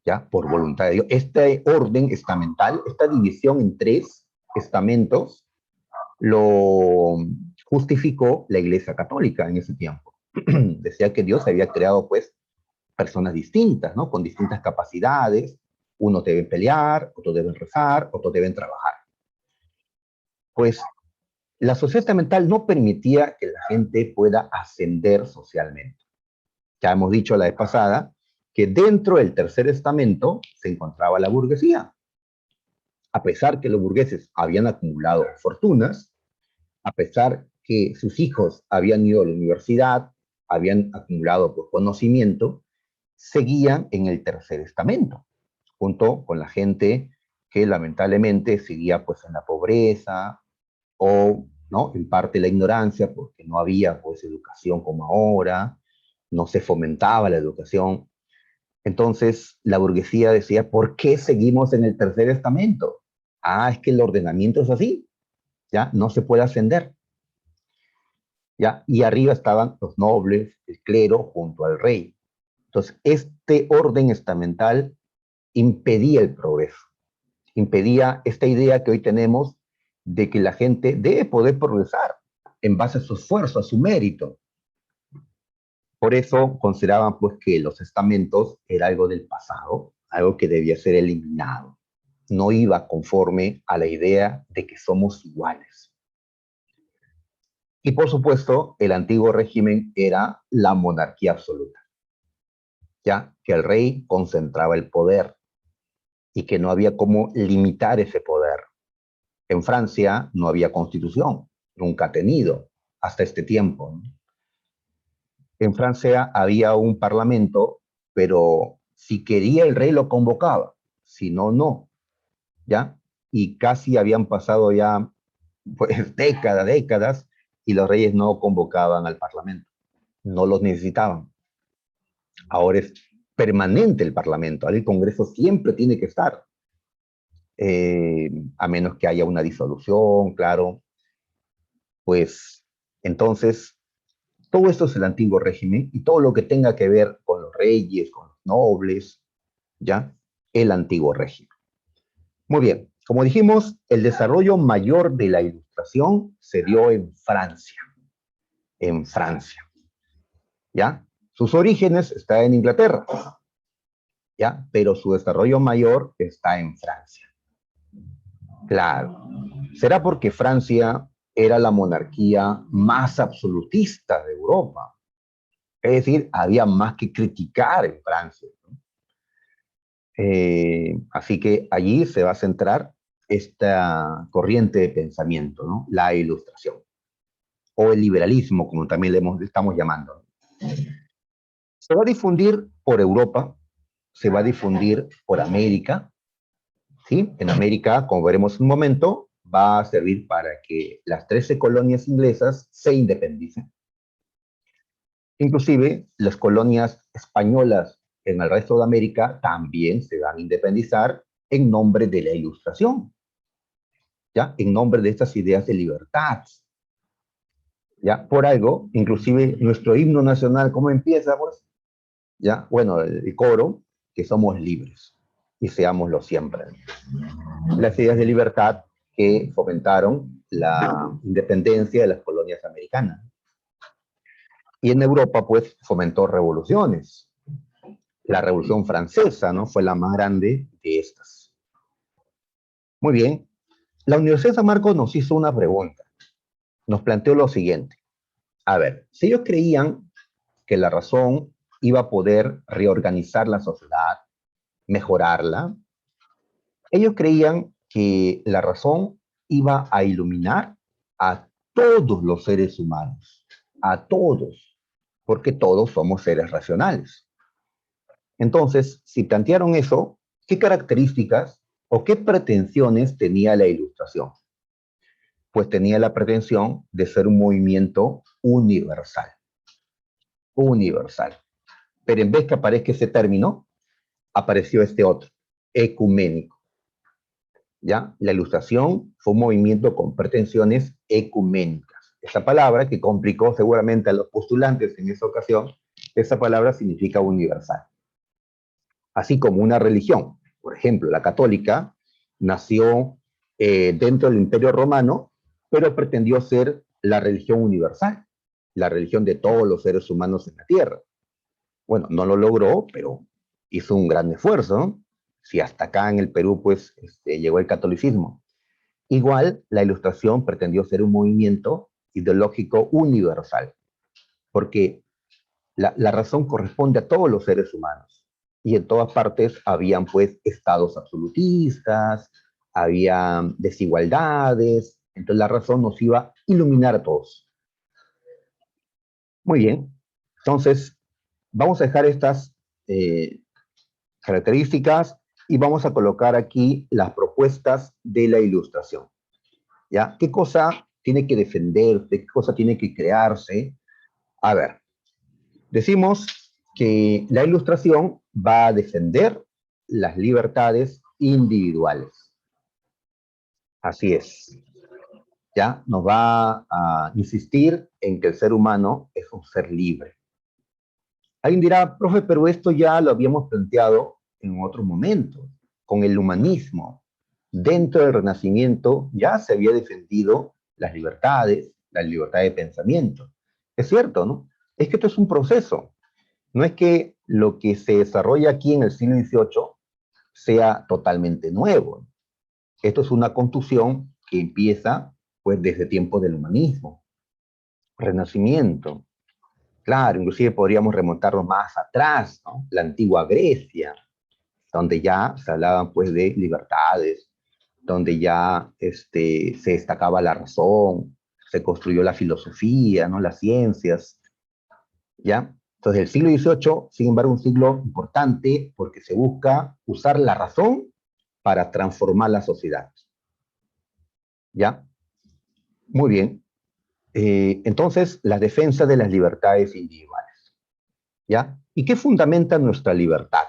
¿ya? Por voluntad de Dios. Este orden estamental, esta división en tres estamentos, lo justificó la Iglesia Católica en ese tiempo. Decía que Dios había creado, pues, personas distintas, ¿no? Con distintas capacidades. Unos deben pelear, otros deben rezar, otros deben trabajar. Pues la sociedad estamental no permitía que la gente pueda ascender socialmente. Ya hemos dicho la vez pasada que dentro del tercer estamento se encontraba la burguesía. A pesar que los burgueses habían acumulado fortunas, a pesar que sus hijos habían ido a la universidad, habían acumulado pues, conocimiento, seguían en el tercer estamento, junto con la gente que lamentablemente seguía pues en la pobreza o ¿no? en parte la ignorancia porque no había pues educación como ahora, no se fomentaba la educación. Entonces la burguesía decía, ¿por qué seguimos en el tercer estamento? Ah, es que el ordenamiento es así, ¿ya? No se puede ascender. ¿Ya? Y arriba estaban los nobles, el clero, junto al rey. Entonces, este orden estamental impedía el progreso, impedía esta idea que hoy tenemos de que la gente debe poder progresar en base a su esfuerzo, a su mérito. Por eso consideraban pues que los estamentos era algo del pasado, algo que debía ser eliminado. No iba conforme a la idea de que somos iguales. Y por supuesto, el antiguo régimen era la monarquía absoluta, ya que el rey concentraba el poder y que no había cómo limitar ese poder. En Francia no había constitución, nunca ha tenido, hasta este tiempo, ¿no? En Francia había un parlamento, pero si quería el rey lo convocaba, si no, no, ¿ya? Y casi habían pasado ya pues décadas, y los reyes no convocaban al parlamento, no los necesitaban. Ahora es permanente el parlamento, el Congreso siempre tiene que estar, a menos que haya una disolución, claro, pues entonces todo esto es el antiguo régimen y todo lo que tenga que ver con los reyes, con los nobles, ¿ya? El antiguo régimen. Muy bien, como dijimos, el desarrollo mayor de la ilustración se dio en Francia, ¿ya? Sus orígenes están en Inglaterra, ¿ya? Pero su desarrollo mayor está en Francia. Claro, será porque Francia era la monarquía más absolutista de Europa. Es decir, había más que criticar en Francia, ¿no? Así que allí se va a centrar esta corriente de pensamiento, ¿no? La ilustración, o el liberalismo, como también le estamos llamando. Se va a difundir por Europa, se va a difundir por América, ¿sí? En América, como veremos en un momento, va a servir para que las 13 colonias inglesas se independicen. Inclusive, las colonias españolas en el resto de América también se van a independizar en nombre de la Ilustración, ¿ya? En nombre de estas ideas de libertad, ¿ya? Por algo, inclusive nuestro himno nacional, ¿cómo empieza, pues? ¿Ya? Bueno, el coro, que somos libres y seámoslo siempre. Las ideas de libertad que fomentaron la independencia de las colonias americanas. Y en Europa, pues, fomentó revoluciones. La Revolución Francesa, ¿no? Fue la más grande de estas. Muy bien. La Universidad de San Marcos nos hizo una pregunta. Nos planteó lo siguiente. A ver, si ellos creían que la razón iba a poder reorganizar la sociedad, mejorarla, ellos creían que la razón iba a iluminar a todos los seres humanos, a todos, porque todos somos seres racionales. Entonces, si plantearon eso, ¿qué características o qué pretensiones tenía la Ilustración? Pues tenía la pretensión de ser un movimiento universal, universal. Pero en vez que aparezca ese término, apareció este otro, ecuménico. ¿Ya? La Ilustración fue un movimiento con pretensiones ecuménicas. Esa palabra que complicó seguramente a los postulantes en esa ocasión, esa palabra significa universal. Así como una religión. Por ejemplo, la católica nació dentro del Imperio Romano, pero pretendió ser la religión universal, la religión de todos los seres humanos en la tierra. Bueno, no lo logró, pero hizo un gran esfuerzo, ¿no? Si hasta acá en el Perú, pues, llegó el catolicismo. Igual, la Ilustración pretendió ser un movimiento ideológico universal, porque la razón corresponde a todos los seres humanos. Y en todas partes habían pues estados absolutistas, había desigualdades, entonces la razón nos iba a iluminar a todos. Muy bien, entonces vamos a dejar estas eh, características y vamos a colocar aquí las propuestas de la Ilustración. ¿Ya? ¿Qué cosa tiene que defenderse? ¿Qué cosa tiene que crearse? A ver, decimos que la Ilustración va a defender las libertades individuales. Así es. Ya nos va a insistir en que el ser humano es un ser libre. Alguien dirá, profe, pero esto ya lo habíamos planteado en otros momentos, con el humanismo. Dentro del Renacimiento ya se había defendido las libertades, la libertad de pensamiento. Es cierto, ¿no? Es que esto es un proceso. No es que lo que se desarrolla aquí en el siglo XVIII sea totalmente nuevo. Esto es una construcción que empieza pues desde tiempos del humanismo, Renacimiento. Claro, inclusive podríamos remontarnos más atrás, ¿no? La antigua Grecia, donde ya se hablaban pues de libertades, donde ya se destacaba la razón, se construyó la filosofía, ¿no? Las ciencias, ¿ya? Entonces el siglo XVIII, sin embargo, un siglo importante porque se busca usar la razón para transformar la sociedad, ¿ya? Muy bien. Entonces, la defensa de las libertades individuales, ¿ya? ¿Y qué fundamenta nuestra libertad?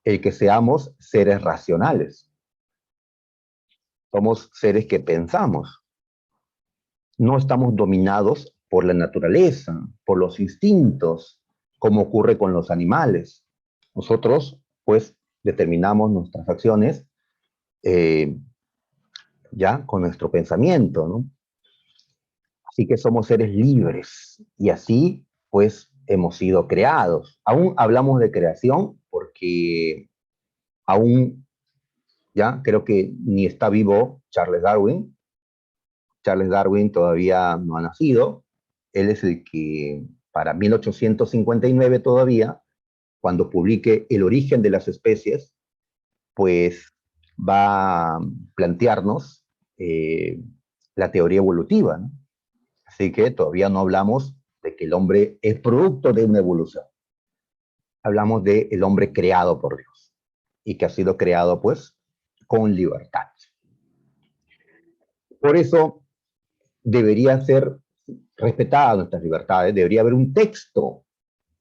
El que seamos seres racionales. Somos seres que pensamos. No estamos dominados por la naturaleza, por los instintos, como ocurre con los animales. Nosotros, pues, determinamos nuestras acciones eh, ya con nuestro pensamiento, ¿no? Así que somos seres libres y así, pues, hemos sido creados. Aún hablamos de creación porque aún, ya, creo que ni está vivo Charles Darwin. Charles Darwin todavía no ha nacido. Él es el que, para 1859 todavía, cuando publique El origen de las especies, pues va a plantearnos la teoría evolutiva, ¿no? Así que todavía no hablamos de que el hombre es producto de una evolución. Hablamos de el hombre creado por Dios y que ha sido creado, pues, con libertad. Por eso debería ser respetadas nuestras libertades, debería haber un texto,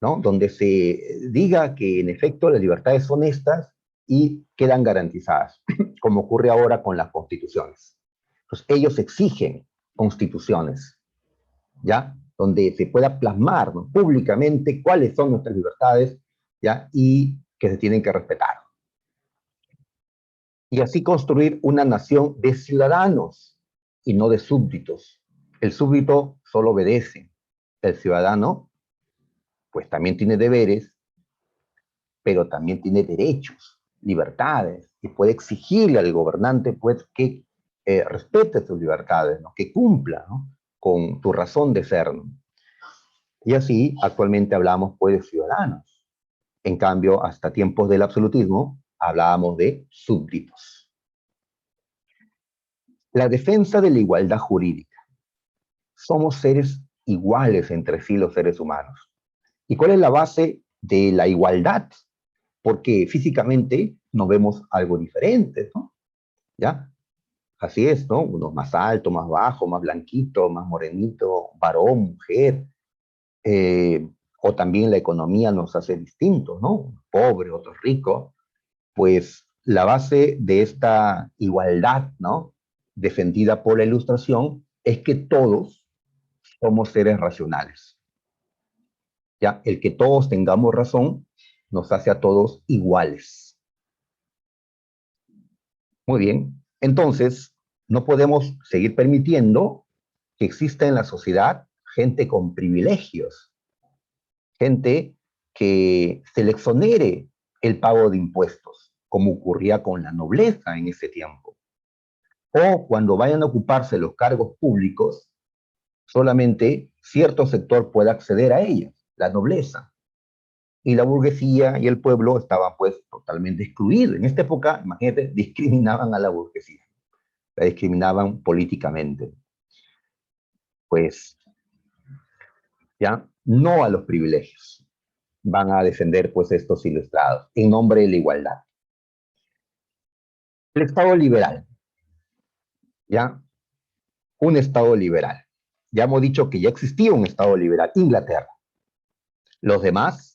¿no? Donde se diga que en efecto las libertades son estas y quedan garantizadas, como ocurre ahora con las constituciones. Entonces, ellos exigen constituciones, ¿ya? Donde se pueda plasmar, ¿no? Públicamente cuáles son nuestras libertades, ¿ya? Y que se tienen que respetar. Y así construir una nación de ciudadanos y no de súbditos. El súbdito solo obedece. El ciudadano, pues también tiene deberes, pero también tiene derechos, libertades, y puede exigirle al gobernante, pues, que respete sus libertades, ¿no? Que cumpla, ¿no? Con tu razón de ser, ¿no? Y así, actualmente hablamos, pues, de ciudadanos. En cambio, hasta tiempos del absolutismo, hablábamos de súbditos. La defensa de la igualdad jurídica. Somos seres iguales entre sí los seres humanos. ¿Y cuál es la base de la igualdad? Porque físicamente nos vemos algo diferentes, ¿no? ¿Ya? Así es, ¿no? Uno más alto, más bajo, más blanquito, más morenito, varón, mujer. O también la economía nos hace distintos, ¿no? Pobre, otros ricos. Pues la base de esta igualdad, ¿no? Defendida por la Ilustración, es que todos somos seres racionales. ¿Ya? El que todos tengamos razón nos hace a todos iguales. Muy bien. Entonces, no podemos seguir permitiendo que exista en la sociedad gente con privilegios, gente que se le exonere el pago de impuestos, como ocurría con la nobleza en ese tiempo. O cuando vayan a ocuparse los cargos públicos, solamente cierto sector puede acceder a ellos, la nobleza. Y la burguesía y el pueblo estaban pues totalmente excluidos. En esta época, imagínate, discriminaban a la burguesía, la discriminaban políticamente. Pues ya no a los privilegios. Van a defender pues estos ilustrados en nombre de la igualdad. El Estado liberal, ¿ya? Un Estado liberal. Ya hemos dicho que ya existía un Estado liberal, Inglaterra. Los demás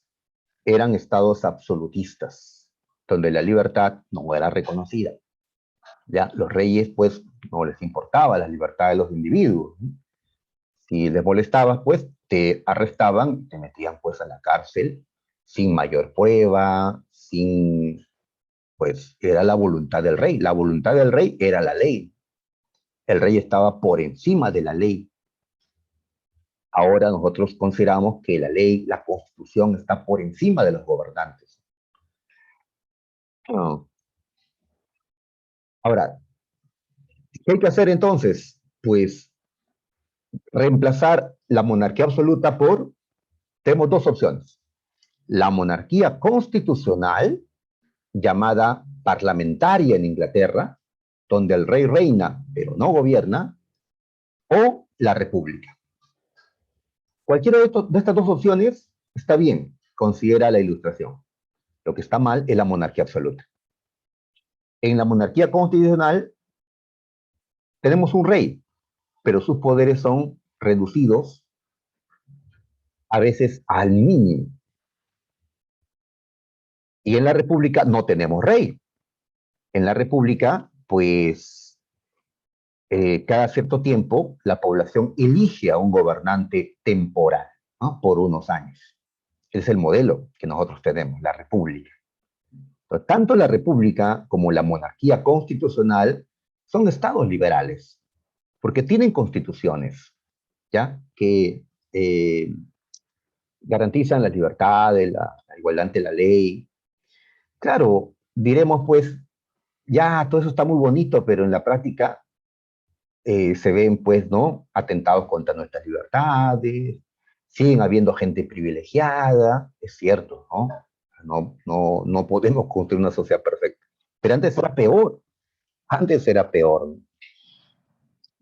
eran estados absolutistas, donde la libertad no era reconocida. Ya los reyes, pues, no les importaba la libertad de los individuos. Si les molestabas, pues, te arrestaban, te metían, pues, a la cárcel sin mayor prueba, sin, pues era la voluntad del rey. La voluntad del rey era la ley. El rey estaba por encima de la ley. Ahora nosotros consideramos que la ley, la constitución está por encima de los gobernantes. Ah, ahora, ¿qué hay que hacer entonces? Pues reemplazar la monarquía absoluta por, tenemos dos opciones. La monarquía constitucional, llamada parlamentaria en Inglaterra, donde el rey reina pero no gobierna, o la república. Cualquiera de estas dos opciones está bien, considera la ilustración. Lo que está mal es la monarquía absoluta. En la monarquía constitucional tenemos un rey, pero sus poderes son reducidos a veces al mínimo. Y en la república no tenemos rey. En la república, pues, cada cierto tiempo la población elige a un gobernante temporal, ¿no? Por unos años. Es el modelo que nosotros tenemos, la república. Entonces, tanto la república como la monarquía constitucional son estados liberales, porque tienen constituciones, ¿ya? Que garantizan la libertad, la igualdad ante la ley. Claro, diremos pues, ya todo eso está muy bonito, pero en la práctica se ven pues, ¿no? Atentados contra nuestras libertades, siguen habiendo gente privilegiada, es cierto, ¿no? No podemos construir una sociedad perfecta. Pero antes era peor, antes era peor.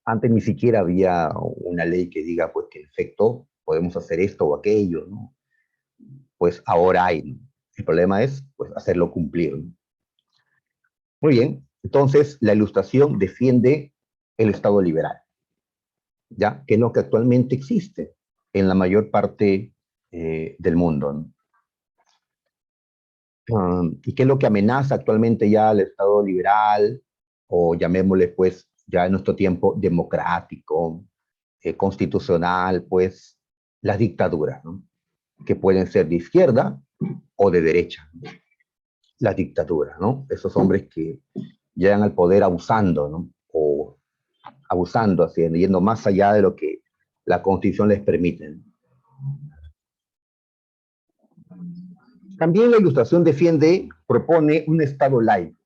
Antes ni siquiera había una ley que diga pues que en efecto podemos hacer esto o aquello, ¿no? Pues ahora hay, ¿no? El problema es pues hacerlo cumplir, ¿no? Muy bien, entonces la Ilustración defiende el Estado liberal, ¿ya? Que es lo que actualmente existe en la mayor parte del mundo, ¿no? ¿Y qué es lo que amenaza actualmente ya al Estado liberal, o llamémosle pues ya en nuestro tiempo democrático, constitucional? Pues las dictaduras, ¿no? Que pueden ser de izquierda o de derecha. Las dictaduras, ¿no? Esos hombres que llegan al poder abusando, ¿no? O abusando, así, yendo más allá de lo que la Constitución les permite. También la Ilustración defiende, propone un Estado laico.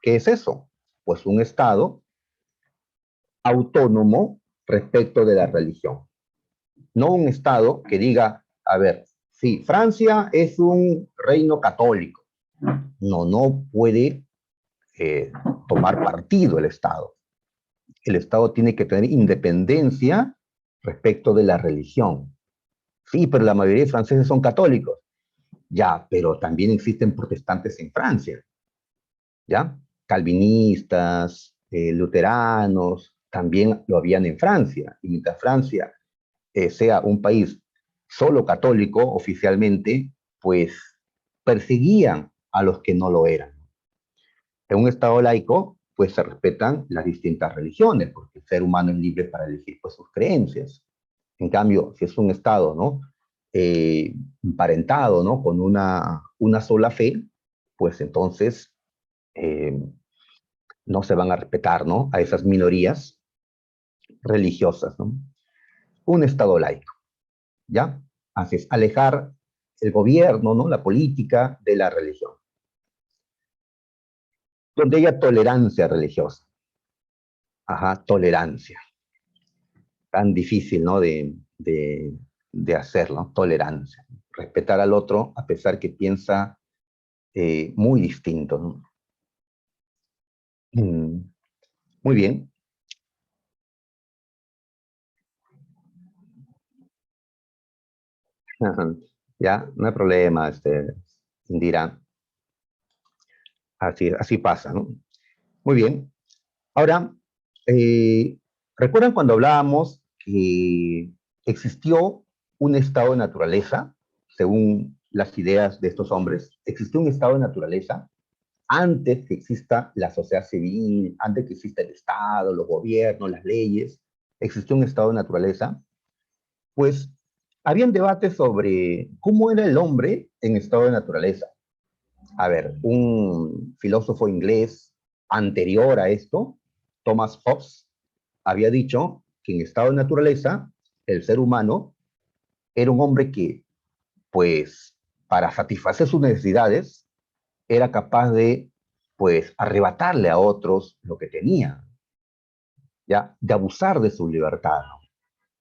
¿Qué es eso? Pues un Estado autónomo respecto de la religión. No un Estado que diga, a ver, sí, Francia es un reino católico. No puede eh, tomar partido el Estado. El Estado tiene que tener independencia respecto de la religión. Sí, pero la mayoría de franceses son católicos. Ya, pero también existen protestantes en Francia, ¿ya? Calvinistas, luteranos, también lo habían en Francia. Y mientras Francia sea un país solo católico oficialmente, pues perseguían a los que no lo eran. En un Estado laico, pues se respetan las distintas religiones, porque el ser humano es libre para elegir pues, sus creencias. En cambio, si es un Estado, ¿no? Emparentado, ¿no? Con una sola fe, pues entonces eh, no se van a respetar, ¿no? A esas minorías religiosas, ¿no? Un Estado laico, ¿ya? Así es, alejar el gobierno, ¿no? La política de la religión. Donde haya tolerancia religiosa. Ajá, tolerancia. Tan difícil, ¿no? De hacerlo, tolerancia. Respetar al otro a pesar que piensa muy distinto, ¿no? Muy bien. Ya, no hay problema, Indira. Así pasa, ¿no? Muy bien. Ahora, eh, ¿recuerdan cuando hablábamos que existió un estado de naturaleza, según las ideas de estos hombres? Existió un estado de naturaleza antes que exista la sociedad civil, antes que exista el Estado, los gobiernos, las leyes. Existió un estado de naturaleza. Pues habían debates sobre cómo era el hombre en estado de naturaleza. A ver, un filósofo inglés anterior a esto, Thomas Hobbes, había dicho que en estado de naturaleza, el ser humano era un hombre que, pues, para satisfacer sus necesidades, era capaz de, pues, arrebatarle a otros lo que tenía, ¿ya? De abusar de su libertad, ¿no?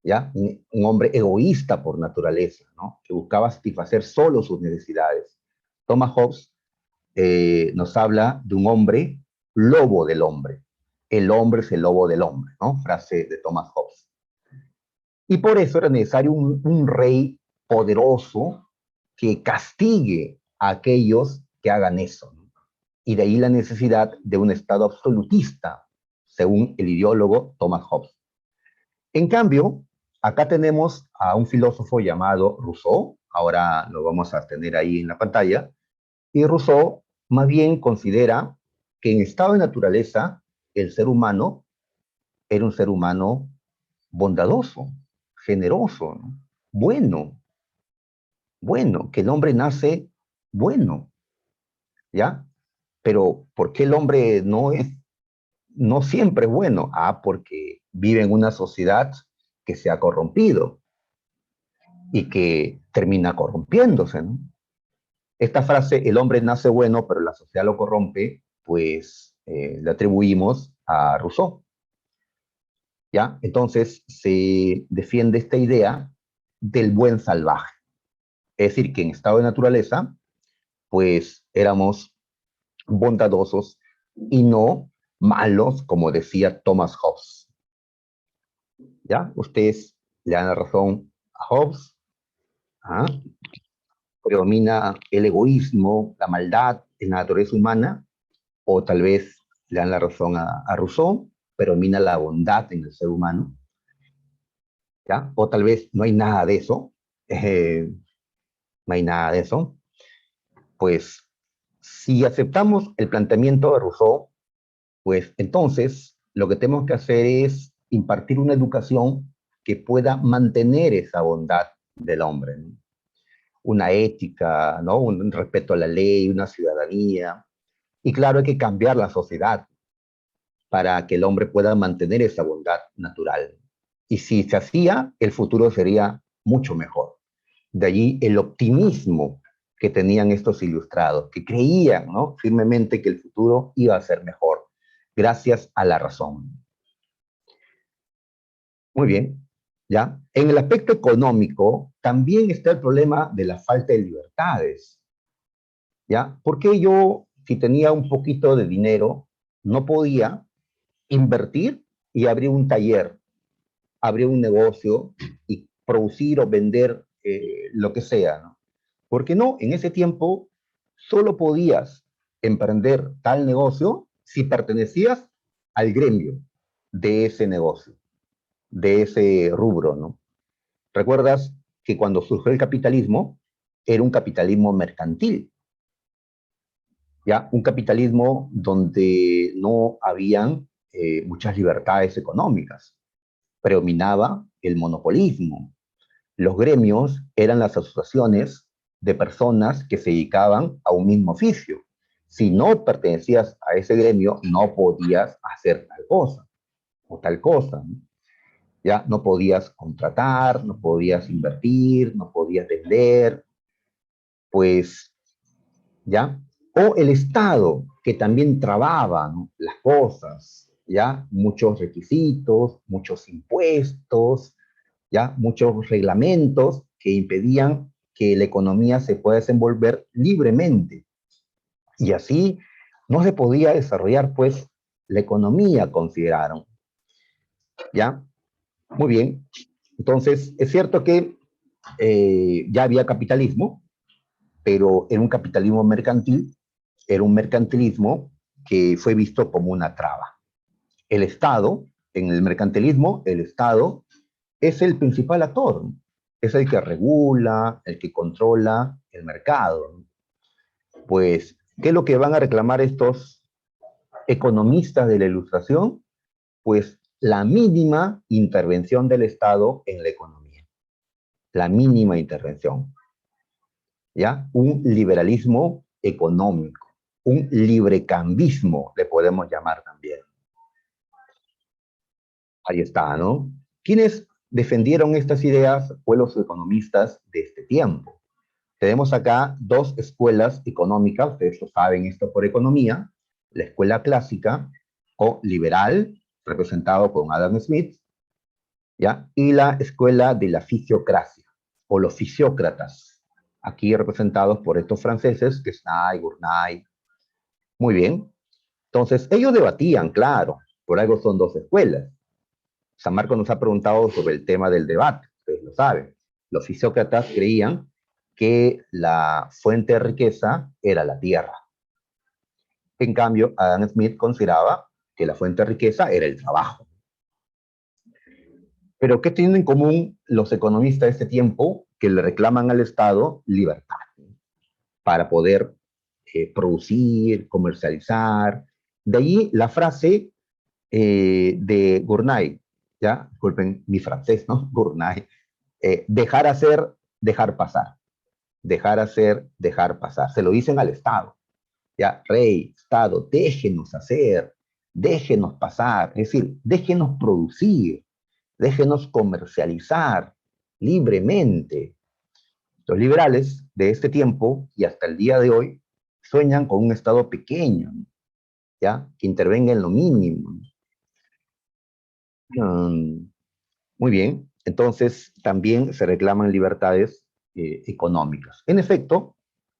¿Ya? Un hombre egoísta por naturaleza, ¿no? Que buscaba satisfacer solo sus necesidades. Thomas Hobbes nos habla de un hombre lobo del hombre. El hombre es el lobo del hombre, ¿no? Frase de Thomas Hobbes. Y por eso era necesario un rey poderoso que castigue a aquellos que hagan eso, ¿no? Y de ahí la necesidad de un Estado absolutista, según el ideólogo Thomas Hobbes. En cambio, acá tenemos a un filósofo llamado Rousseau, ahora lo vamos a tener ahí en la pantalla, y Rousseau más bien considera que en estado de naturaleza el ser humano era un ser humano bondadoso, generoso, ¿no? Bueno, bueno, que el hombre nace bueno, ¿ya? Pero ¿por qué el hombre no siempre es bueno? Ah, porque vive en una sociedad que se ha corrompido y que termina corrompiéndose, ¿no? Esta frase, el hombre nace bueno, pero la sociedad lo corrompe, pues le atribuimos a Rousseau, ¿ya? Entonces se defiende esta idea del buen salvaje. Es decir, que en estado de naturaleza, pues éramos bondadosos y no malos, como decía Thomas Hobbes, ¿ya? Ustedes le dan la razón a Hobbes, ¿ah? Predomina el egoísmo, la maldad en la naturaleza humana, o tal vez le dan la razón a Rousseau, predomina la bondad en el ser humano, ¿ya? O tal vez no hay nada de eso, no hay nada de eso. Pues si aceptamos el planteamiento de Rousseau, pues entonces lo que tenemos que hacer es impartir una educación que pueda mantener esa bondad del hombre, ¿no? Una ética, ¿no? Un respeto a la ley, una ciudadanía. Y claro, hay que cambiar la sociedad para que el hombre pueda mantener esa bondad natural. Y si se hacía, el futuro sería mucho mejor. De allí el optimismo que tenían estos ilustrados, que creían, ¿no?, firmemente que el futuro iba a ser mejor, gracias a la razón. Muy bien, ¿ya? En el aspecto económico, también está el problema de la falta de libertades, ¿ya? Porque yo, si tenía un poquito de dinero, no podía invertir y abrir un taller, abrir un negocio y producir o vender lo que sea, ¿no? Porque no, en ese tiempo solo podías emprender tal negocio si pertenecías al gremio de ese negocio, de ese rubro, ¿no? ¿Recuerdas que cuando surgió el capitalismo era un capitalismo mercantil? ¿Ya? Un capitalismo donde no habían muchas libertades económicas. Predominaba el monopolismo. Los gremios eran las asociaciones de personas que se dedicaban a un mismo oficio. Si no pertenecías a ese gremio, no podías hacer tal cosa o tal cosa, ¿no? Ya no podías contratar, no podías invertir, no podías vender, pues, ¿ya? O el Estado, que también trababa, ¿no?, las cosas, ¿ya? Muchos requisitos, muchos impuestos, ¿ya? Muchos reglamentos que impedían que la economía se pueda desenvolver libremente. Y así no se podía desarrollar, pues, la economía, consideraron, ¿ya? Muy bien. Entonces, es cierto que ya había capitalismo, pero era un capitalismo mercantil, era un mercantilismo que fue visto como una traba. El Estado, en el mercantilismo, el Estado es el principal actor, es el que regula, el que controla el mercado. Pues, ¿qué es lo que van a reclamar estos economistas de la Ilustración? Pues la mínima intervención del Estado en la economía, la mínima intervención, ¿ya? Un liberalismo económico, un librecambismo, le podemos llamar también. Ahí está, ¿no? ¿Quiénes defendieron estas ideas? Fue los economistas de este tiempo. Tenemos acá dos escuelas económicas, ustedes lo saben esto por economía, la escuela clásica o liberal, representado por Adam Smith, ¿ya? Y la escuela de la fisiocracia o los fisiócratas, aquí representados por estos franceses, que es Nay, Gournay. Muy bien. Entonces, ellos debatían, claro, por algo son dos escuelas. San Marcos nos ha preguntado sobre el tema del debate, ustedes lo saben. Los fisiócratas creían que la fuente de riqueza era la tierra. En cambio, Adam Smith consideraba que la fuente de riqueza era el trabajo. Pero ¿qué tienen en común los economistas de este tiempo que le reclaman al Estado libertad para poder producir, comercializar? De allí la frase de Gournay, ¿ya? Disculpen mi francés, ¿no? Gournay. Dejar hacer, dejar pasar. Dejar hacer, dejar pasar. Se lo dicen al Estado. Ya, rey, Estado, déjenos hacer, déjenos pasar. Es decir, déjenos producir, déjenos comercializar libremente. Los liberales de este tiempo y hasta el día de hoy sueñan con un Estado pequeño, ¿ya? Que intervenga en lo mínimo. Um, Muy bien, entonces también se reclaman libertades económicas. En efecto,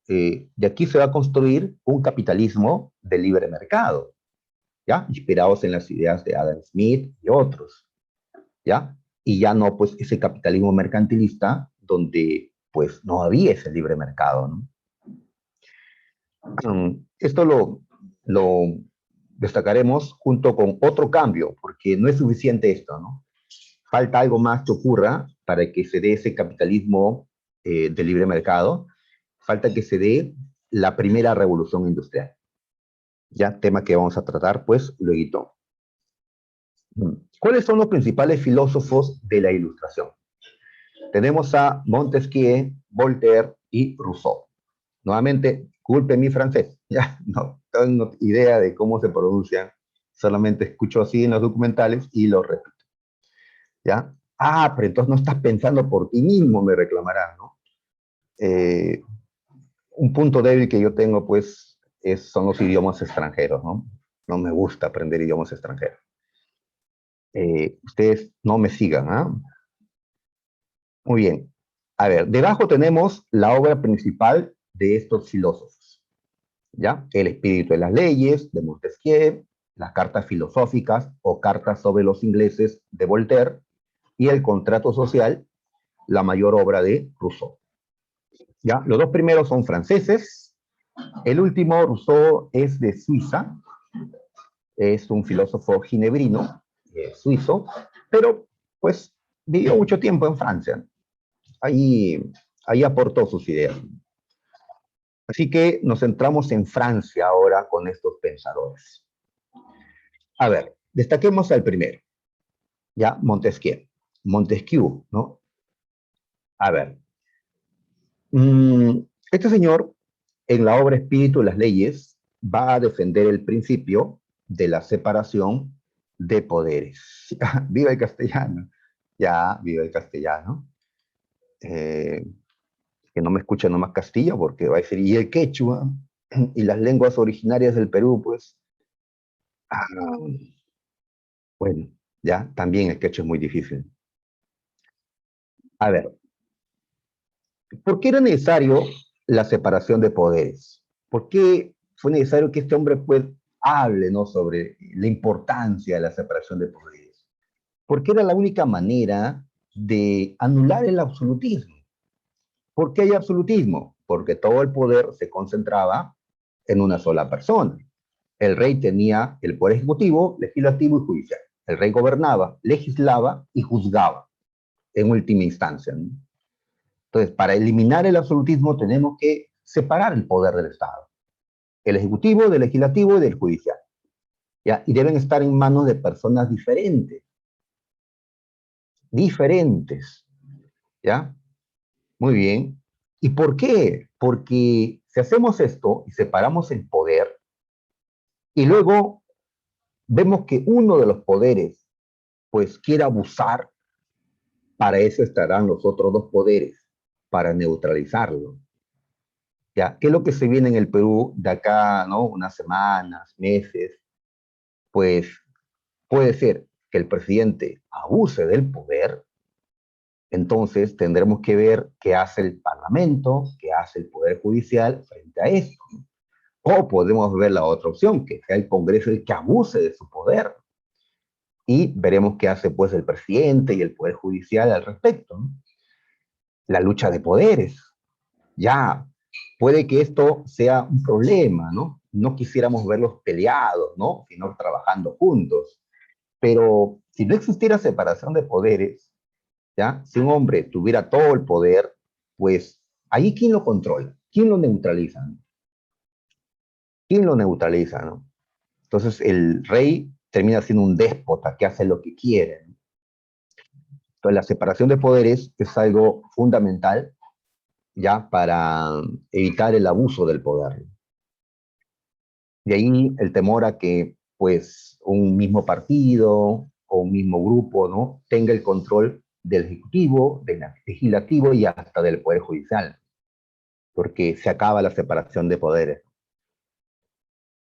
de aquí se va a construir un capitalismo de libre mercado, ¿ya? Inspirados en las ideas de Adam Smith y otros, ¿ya? Y ya no, pues, ese capitalismo mercantilista donde, pues, no había ese libre mercado, ¿no? Esto lo destacaremos junto con otro cambio, porque no es suficiente esto, ¿no? Falta algo más que ocurra para que se dé ese capitalismo de libre mercado, falta que se dé la primera revolución industrial. Ya, tema que vamos a tratar, pues, luego. ¿Cuáles son los principales filósofos de la Ilustración? Tenemos a Montesquieu, Voltaire y Rousseau. Nuevamente, culpe mi francés, ya, no tengo idea de cómo se pronuncian, solamente escucho así en los documentales y lo repito. ¿Ya? Ah, pero entonces no estás pensando por ti mismo, me reclamarán, ¿no? Eh, un punto débil que yo tengo, pues, son los idiomas extranjeros, ¿no? No me gusta aprender idiomas extranjeros. Ustedes no me sigan, ¿ah? Muy bien. A ver, debajo tenemos la obra principal de estos filósofos, ¿ya? El espíritu de las leyes, de Montesquieu, las cartas filosóficas o cartas sobre los ingleses de Voltaire y el contrato social, la mayor obra de Rousseau. ¿Ya? Los dos primeros son franceses. El último, Rousseau, es de Suiza. Es un filósofo ginebrino, suizo, pero pues vivió mucho tiempo en Francia. Ahí aportó sus ideas. Así que nos centramos en Francia ahora con estos pensadores. A ver, destaquemos al primero, ya Montesquieu. Montesquieu, ¿no? A ver, este señor, en la obra Espíritu de las Leyes, va a defender el principio de la separación de poderes. Viva el castellano. Ya, viva el castellano. Eh, que no me escuchen nomás Castilla, porque va a decir, y el quechua, y las lenguas originarias del Perú, pues, ah, bueno, ya, también el quechua es muy difícil. A ver, ¿por qué era necesario la separación de poderes? ¿Por qué fue necesario que este hombre pues, hable, ¿no?, sobre la importancia de la separación de poderes? Porque era la única manera de anular el absolutismo. ¿Por qué hay absolutismo? Porque todo el poder se concentraba en una sola persona. El rey tenía el poder ejecutivo, legislativo y judicial. El rey gobernaba, legislaba y juzgaba en última instancia, ¿no? Entonces, para eliminar el absolutismo tenemos que separar el poder del Estado, el ejecutivo, del legislativo y del judicial, ¿ya? Y deben estar en manos de personas diferentes, diferentes, ¿ya? Muy bien. ¿Y por qué? Porque si hacemos esto y separamos el poder, y luego vemos que uno de los poderes, pues, quiere abusar, para eso estarán los otros dos poderes, para neutralizarlo. ¿Ya? ¿Qué es lo que se viene en el Perú de acá, ¿no? Unas semanas, meses? Pues puede ser que el presidente abuse del poder, entonces tendremos que ver qué hace el Parlamento, qué hace el Poder Judicial frente a esto. O podemos ver la otra opción, que sea el Congreso el que abuse de su poder. Y veremos qué hace pues el presidente y el Poder Judicial al respecto, ¿no? La lucha de poderes. Ya, puede que esto sea un problema, ¿no? No quisiéramos verlos peleados, ¿no? Sino trabajando juntos. Pero si no existiera separación de poderes, ¿ya? Si un hombre tuviera todo el poder, pues ahí ¿quién lo controla? ¿Quién lo neutraliza? ¿No? ¿Quién lo neutraliza? ¿No? Entonces el rey termina siendo un déspota que hace lo que quiere. ¿No? Entonces la separación de poderes es algo fundamental ya para evitar el abuso del poder. De ahí el temor a que pues un mismo partido o un mismo grupo, ¿no? Tenga el control del ejecutivo, del legislativo y hasta del poder judicial, porque se acaba la separación de poderes.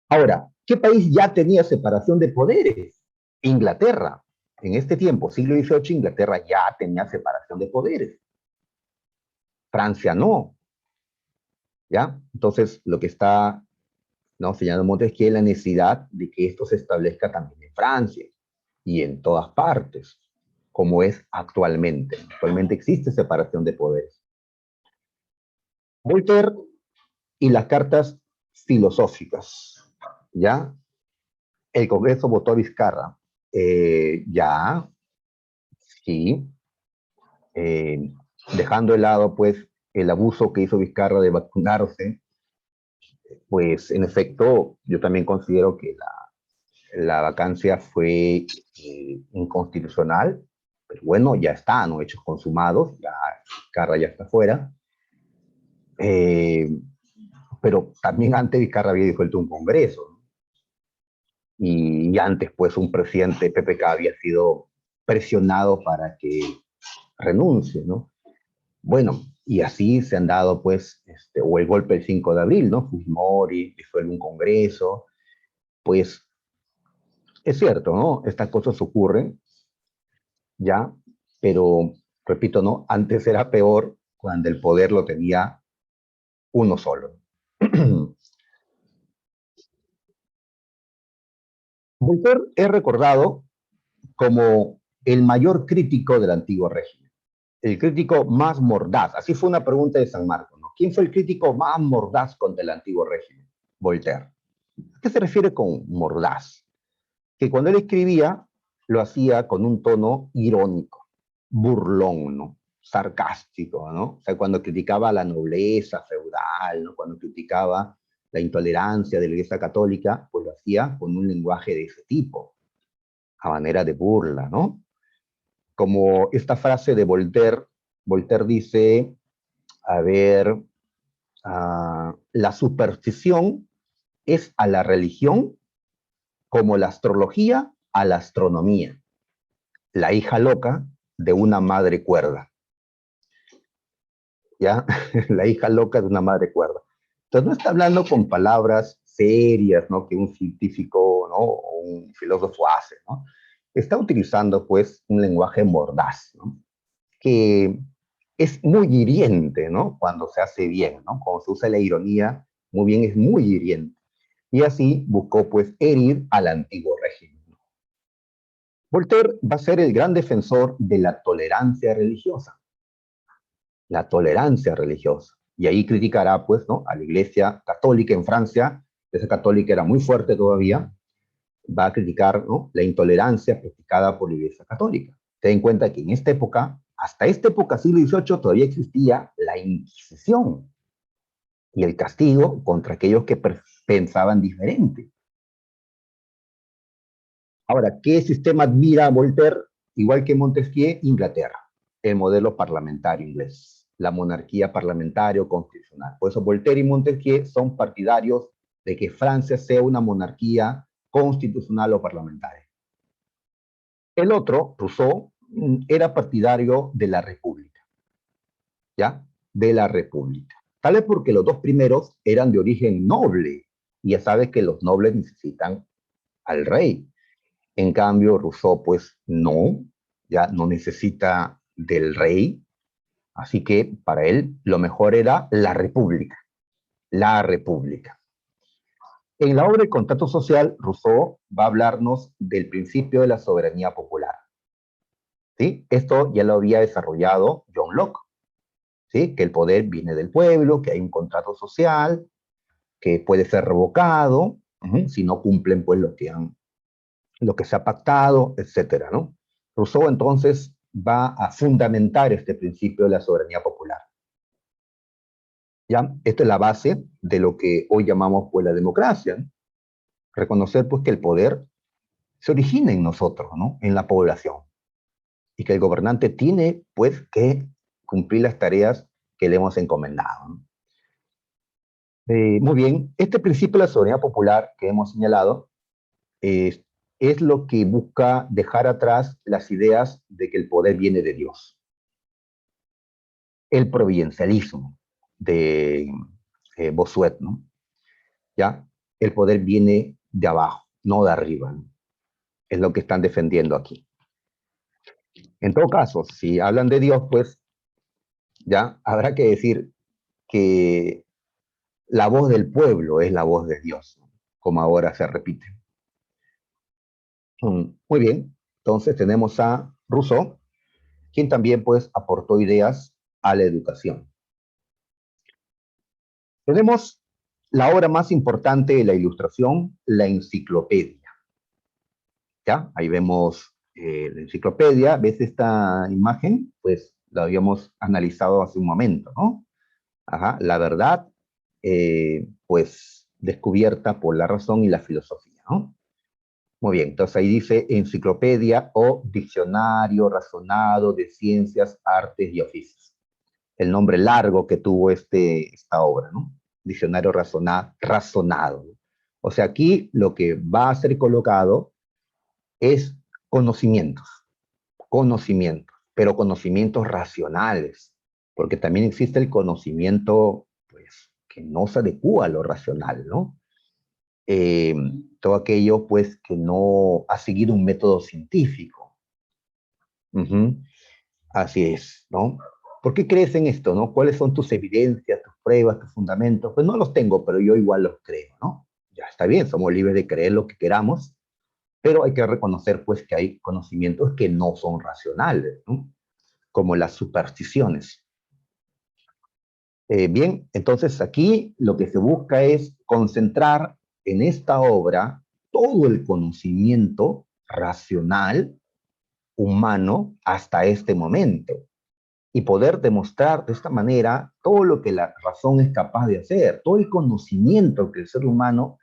Ahora, ¿qué país ya tenía separación de poderes? Inglaterra. En este tiempo, siglo XVIII, Inglaterra ya tenía separación de poderes. Francia no, ¿ya? Entonces, lo que está, ¿no?, señalando Montesquieu es la necesidad de que esto se establezca también en Francia y en todas partes, como es actualmente. Actualmente existe separación de poderes. Voltaire y las cartas filosóficas, ¿ya? El Congreso votó a Vizcarra. Ya, sí, eh, dejando de lado, pues, el abuso que hizo Vizcarra de vacunarse, pues, en efecto, yo también considero que la vacancia fue inconstitucional, pero bueno, ya está, ¿no? Hechos consumados, ya Vizcarra ya está fuera. Eh, pero también antes Vizcarra había disuelto un congreso, ¿no? Y antes, pues, un presidente PPK había sido presionado para que renuncie, ¿no? Bueno, y así se han dado, pues, o el golpe del 5 de abril, ¿no? Fujimori disuelve un congreso, pues, es cierto, ¿no? Estas cosas ocurren, ya, pero, repito, ¿no? Antes era peor cuando el poder lo tenía uno solo. Voltaire es recordado como el mayor crítico del antiguo régimen, el crítico más mordaz. Así fue una pregunta de San Marcos, ¿no? ¿Quién fue el crítico más mordaz contra el antiguo régimen? Voltaire. ¿A qué se refiere con mordaz? Que cuando él escribía, lo hacía con un tono irónico, burlón, ¿no? Sarcástico, ¿no? O sea, cuando criticaba a la nobleza feudal, ¿no? Cuando criticaba la intolerancia de la Iglesia Católica, pues lo hacía con un lenguaje de ese tipo, a manera de burla, ¿no? Como esta frase de Voltaire, Voltaire dice, a ver, la superstición es a la religión como la astrología a la astronomía, la hija loca de una madre cuerda, ¿ya? La hija loca de una madre cuerda. Entonces no está hablando con palabras serias, ¿no? Que un científico, ¿no? O un filósofo hace, ¿no? Está utilizando, pues, un lenguaje mordaz, ¿no? Que es muy hiriente, ¿no? Cuando se hace bien, ¿no? Cuando se usa la ironía, muy bien, es muy hiriente. Y así buscó, pues, herir al antiguo régimen. Voltaire va a ser el gran defensor de la tolerancia religiosa, la tolerancia religiosa. Y ahí criticará, pues, ¿no?, a la Iglesia Católica en Francia. Esa católica era muy fuerte todavía. Va a criticar, ¿no?, la intolerancia practicada por la Iglesia Católica. Ten en cuenta que en esta época, hasta esta época, siglo XVIII, todavía existía la Inquisición y el castigo contra aquellos que pensaban diferente. Ahora, ¿qué sistema admira Voltaire? Igual que Montesquieu, Inglaterra, el modelo parlamentario inglés. la monarquía parlamentaria o constitucional. Por eso Voltaire y Montesquieu son partidarios de que Francia sea una monarquía constitucional o parlamentaria. El otro, Rousseau, era partidario de la república, ¿ya? De la república. Tal vez porque los dos primeros eran de origen noble, y ya sabes que los nobles necesitan al rey. En cambio, Rousseau, pues no, ya no necesita del rey, así que para él lo mejor era la república, la república. En la obra El contrato social, Rousseau va a hablarnos del principio de la soberanía popular. ¿Sí? Esto ya lo había desarrollado John Locke, ¿sí? Que el poder viene del pueblo, que hay un contrato social, que puede ser revocado, si no cumplen pues lo que se ha pactado, etcétera, ¿no? Rousseau entonces va a fundamentar este principio de la soberanía popular. ¿Ya? Esta es la base de lo que hoy llamamos pues la democracia, ¿no? Reconocer pues que el poder se origina en nosotros, ¿no? En la población. Y que el gobernante tiene pues que cumplir las tareas que le hemos encomendado, ¿no? Muy bien, este principio de la soberanía popular que hemos señalado es lo que busca dejar atrás las ideas de que el poder viene de Dios. El providencialismo de Bossuet, ¿no? ¿Ya? El poder viene de abajo, no de arriba, ¿no? Es lo que están defendiendo aquí. En todo caso, si hablan de Dios, pues ya habrá que decir que la voz del pueblo es la voz de Dios, ¿no? Como ahora se repite. Muy bien, entonces tenemos a Rousseau, quien también pues aportó ideas a la educación. Tenemos la obra más importante de la Ilustración, la enciclopedia. ¿Ya? Ahí vemos la enciclopedia. ¿Ves esta imagen? Pues la habíamos analizado hace un momento, ¿no? Ajá, la verdad, pues descubierta por la razón y la filosofía, ¿no? Muy bien, entonces ahí dice enciclopedia o diccionario razonado de ciencias, artes y oficios. El nombre largo que tuvo esta obra, ¿no? Diccionario razonado. O sea, aquí lo que va a ser colocado es conocimientos, pero conocimientos racionales, porque también existe el conocimiento, pues, que no se adecua a lo racional, ¿no? Eh, Todo aquello, pues, que no ha seguido un método científico. Así es, ¿no? ¿Por qué crees en esto, no? ¿Cuáles son tus evidencias, tus pruebas, tus fundamentos? Pues no los tengo, pero yo igual los creo, ¿no? Ya está bien, somos libres de creer lo que queramos, pero hay que reconocer, pues, que hay conocimientos que no son racionales, ¿no? Como las supersticiones. Bien, entonces aquí lo que se busca es concentrar en esta obra todo el conocimiento racional humano hasta este momento y poder demostrar de esta manera todo lo que la razón es capaz de hacer, todo el conocimiento que el ser humano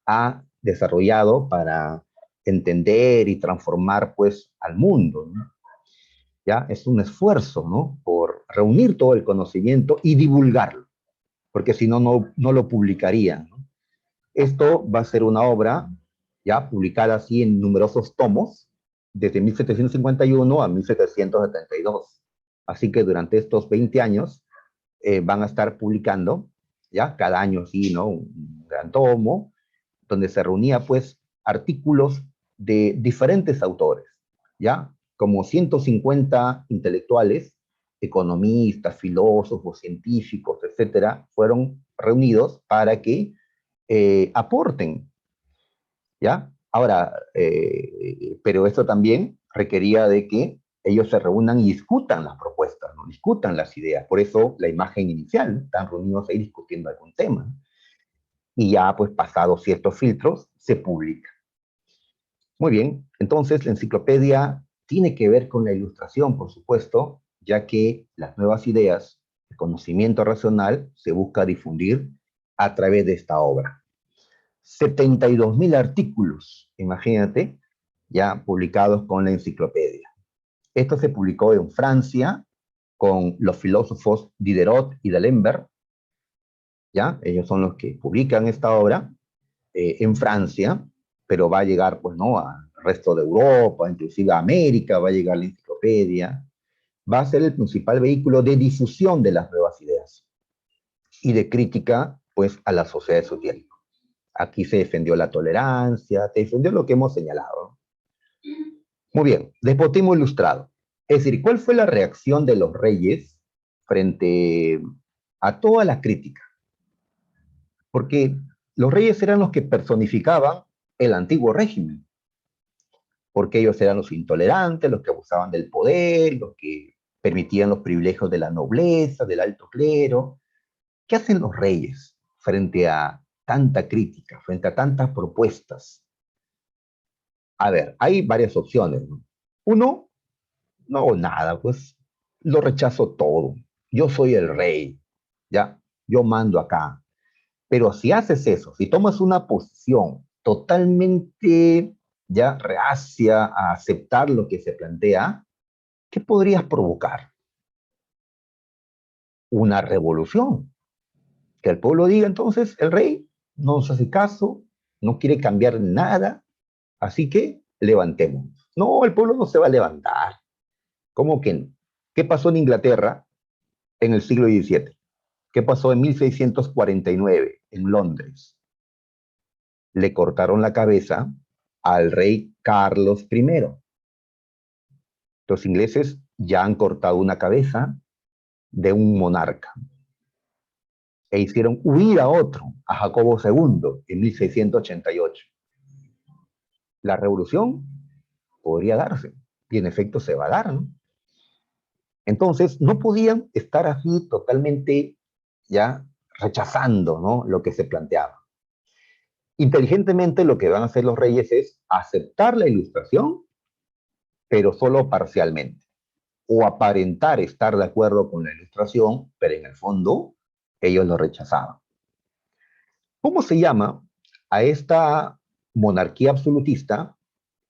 ha desarrollado para entender y transformar pues al mundo, ¿no? Ya es un esfuerzo, ¿no? Por reunir todo el conocimiento y divulgarlo, porque si no, no lo publicarían, ¿no? Esto va a ser una obra ya publicada así en numerosos tomos, desde 1751 a 1772. Así que durante estos 20 años van a estar publicando, ya cada año sí, ¿no? Un gran tomo, donde se reunía pues artículos de diferentes autores, ya como 150 intelectuales, economistas, filósofos, científicos, etcétera, fueron reunidos para que aporten, ¿ya? Ahora, pero esto también requería de que ellos se reúnan y discutan las propuestas, ¿no? Discutan las ideas. Por eso la imagen inicial, están reunidos ahí discutiendo algún tema. Y ya, pues, pasados ciertos filtros, se publica. Muy bien, entonces la enciclopedia tiene que ver con la ilustración, por supuesto, ya que las nuevas ideas, el conocimiento racional, se busca difundir a través de esta obra. 72.000 artículos, imagínate, ya publicados con la enciclopedia. Esto se publicó en Francia con los filósofos Diderot y D'Alembert, ¿ya? Ellos son los que publican esta obra en Francia, pero va a llegar, pues, ¿no? Al resto de Europa, inclusive a América, va a llegar la enciclopedia, va a ser el principal vehículo de difusión de las nuevas ideas y de crítica, pues, a la sociedad de su tiempo. Aquí se defendió la tolerancia, se defendió lo que hemos señalado. Muy bien, despotismo ilustrado. Es decir, ¿cuál fue la reacción de los reyes frente a toda la crítica? Porque los reyes eran los que personificaban el antiguo régimen, porque ellos eran los intolerantes, los que abusaban del poder, los que permitían los privilegios de la nobleza, del alto clero. ¿Qué hacen los reyes frente a tanta crítica, frente a tantas propuestas? A ver, hay varias opciones, ¿no? Uno, no hago nada, pues lo rechazo todo. Yo soy el rey, ya, yo mando acá. Pero si haces eso, si tomas una posición totalmente ya reacia a aceptar lo que se plantea, ¿qué podrías provocar? Una revolución. Que el pueblo diga entonces, el rey no nos hace caso, no quiere cambiar nada, así que levantémonos. No, el pueblo no se va a levantar. ¿Cómo que no? ¿Qué pasó en Inglaterra en el siglo XVII? ¿Qué pasó en 1649 en Londres? Le cortaron la cabeza al rey Carlos I. Los ingleses ya han cortado una cabeza de un monarca e hicieron huir a otro, a Jacobo II, en 1688. La revolución podría darse, y en efecto se va a dar, ¿no? Entonces, no podían estar así totalmente ya rechazando, ¿no?, lo que se planteaba. Inteligentemente lo que van a hacer los reyes es aceptar la ilustración, pero solo parcialmente, o aparentar estar de acuerdo con la ilustración, pero en el fondo ellos lo rechazaban. ¿Cómo se llama a esta monarquía absolutista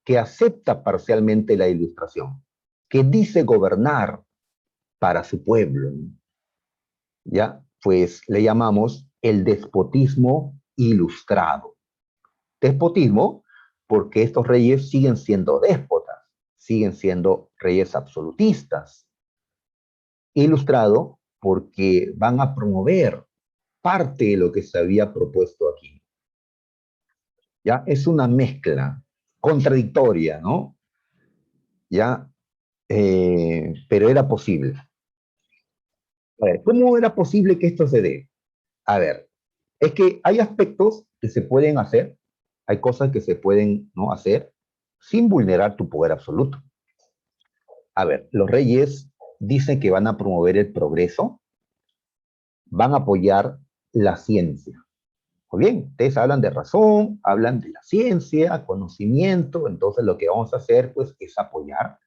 que acepta parcialmente la ilustración, que dice gobernar para su pueblo? ¿Ya? Pues le llamamos el despotismo ilustrado. Despotismo porque estos reyes siguen siendo déspotas, siguen siendo reyes absolutistas. Ilustrado porque van a promover parte de lo que se había propuesto aquí. ¿Ya? Es una mezcla contradictoria, ¿no? ¿Ya? Pero era posible. A ver, ¿cómo era posible que esto se dé? A ver, es que hay aspectos que se pueden hacer, hay cosas que se pueden no hacer sin vulnerar tu poder absoluto. A ver, los reyes dicen que van a promover el progreso, van a apoyar la ciencia. Muy bien, ustedes hablan de razón, hablan de la ciencia, conocimiento, entonces lo que vamos a hacer pues es apoyar.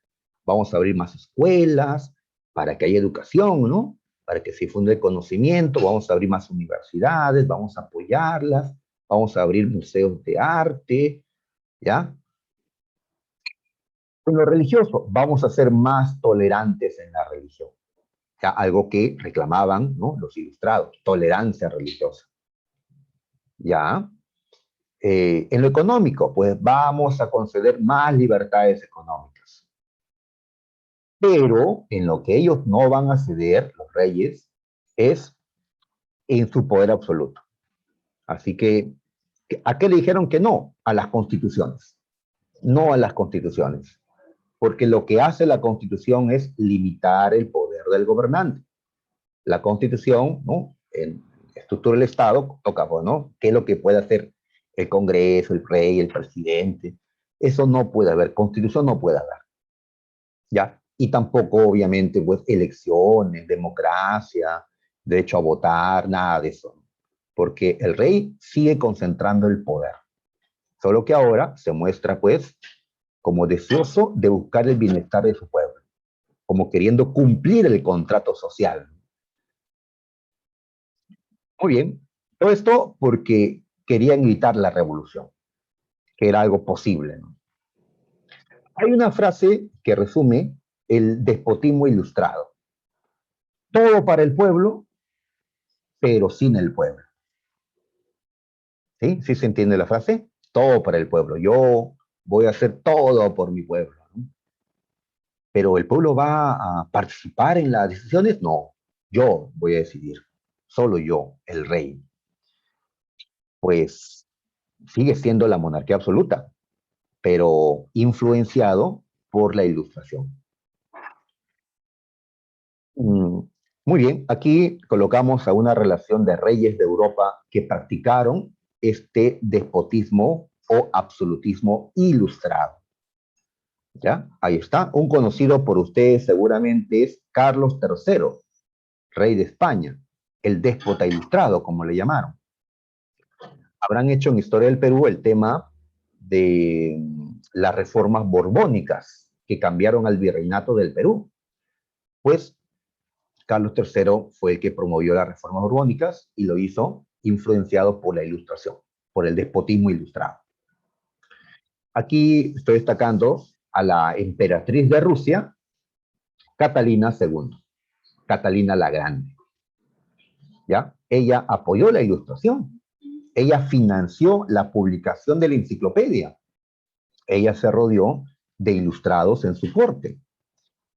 Vamos a abrir más escuelas para que haya educación, ¿no? Para que se funde el conocimiento, vamos a abrir más universidades, vamos a apoyarlas, vamos a abrir museos de arte, ¿ya? En lo religioso, vamos a ser más tolerantes en la religión, ya algo que reclamaban, ¿no?, los ilustrados, tolerancia religiosa, ¿ya? En lo económico, pues vamos a conceder más libertades económicas. Pero en lo que ellos no van a ceder, los reyes, es en su poder absoluto. Así que, ¿a qué le dijeron que no? A las constituciones. No a las constituciones. Porque lo que hace la constitución es limitar el poder del gobernante. La constitución, ¿no?, en estructura del Estado, toca, ¿no?, qué es lo que puede hacer el Congreso, el rey, el presidente. Eso no puede haber, constitución no puede haber, ¿ya? Y tampoco, obviamente, pues, elecciones, democracia, derecho a votar, nada de eso. Porque el rey sigue concentrando el poder. Solo que ahora se muestra, pues, como deseoso de buscar el bienestar de su pueblo, como queriendo cumplir el contrato social. Muy bien, todo esto porque querían evitar la revolución, que era algo posible, ¿no? Hay una frase que resume el despotismo ilustrado. todo para el pueblo, pero sin el pueblo. ¿Sí? ¿Sí se entiende la frase? Todo para el pueblo. Yo voy a hacer todo por mi pueblo, ¿no? Pero el pueblo va a participar en las decisiones. No, yo voy a decidir. Solo yo, el rey. Pues sigue siendo la monarquía absoluta, pero influenciado por la ilustración. Mm, Muy bien, aquí colocamos a una relación de reyes de Europa que practicaron este despotismo o absolutismo ilustrado. ¿Ya? Ahí está. Un conocido por ustedes seguramente es Carlos III, rey de España, el déspota ilustrado, como le llamaron. Habrán hecho en Historia del Perú el tema de las reformas borbónicas que cambiaron al virreinato del Perú. Pues Carlos III fue el que promovió las reformas borbónicas y lo hizo influenciado por la ilustración, por el despotismo ilustrado. Aquí estoy destacando a la emperatriz de Rusia, Catalina II, Catalina la Grande. ¿Ya? Ella apoyó la ilustración, ella financió la publicación de la enciclopedia, ella se rodeó de ilustrados en su corte,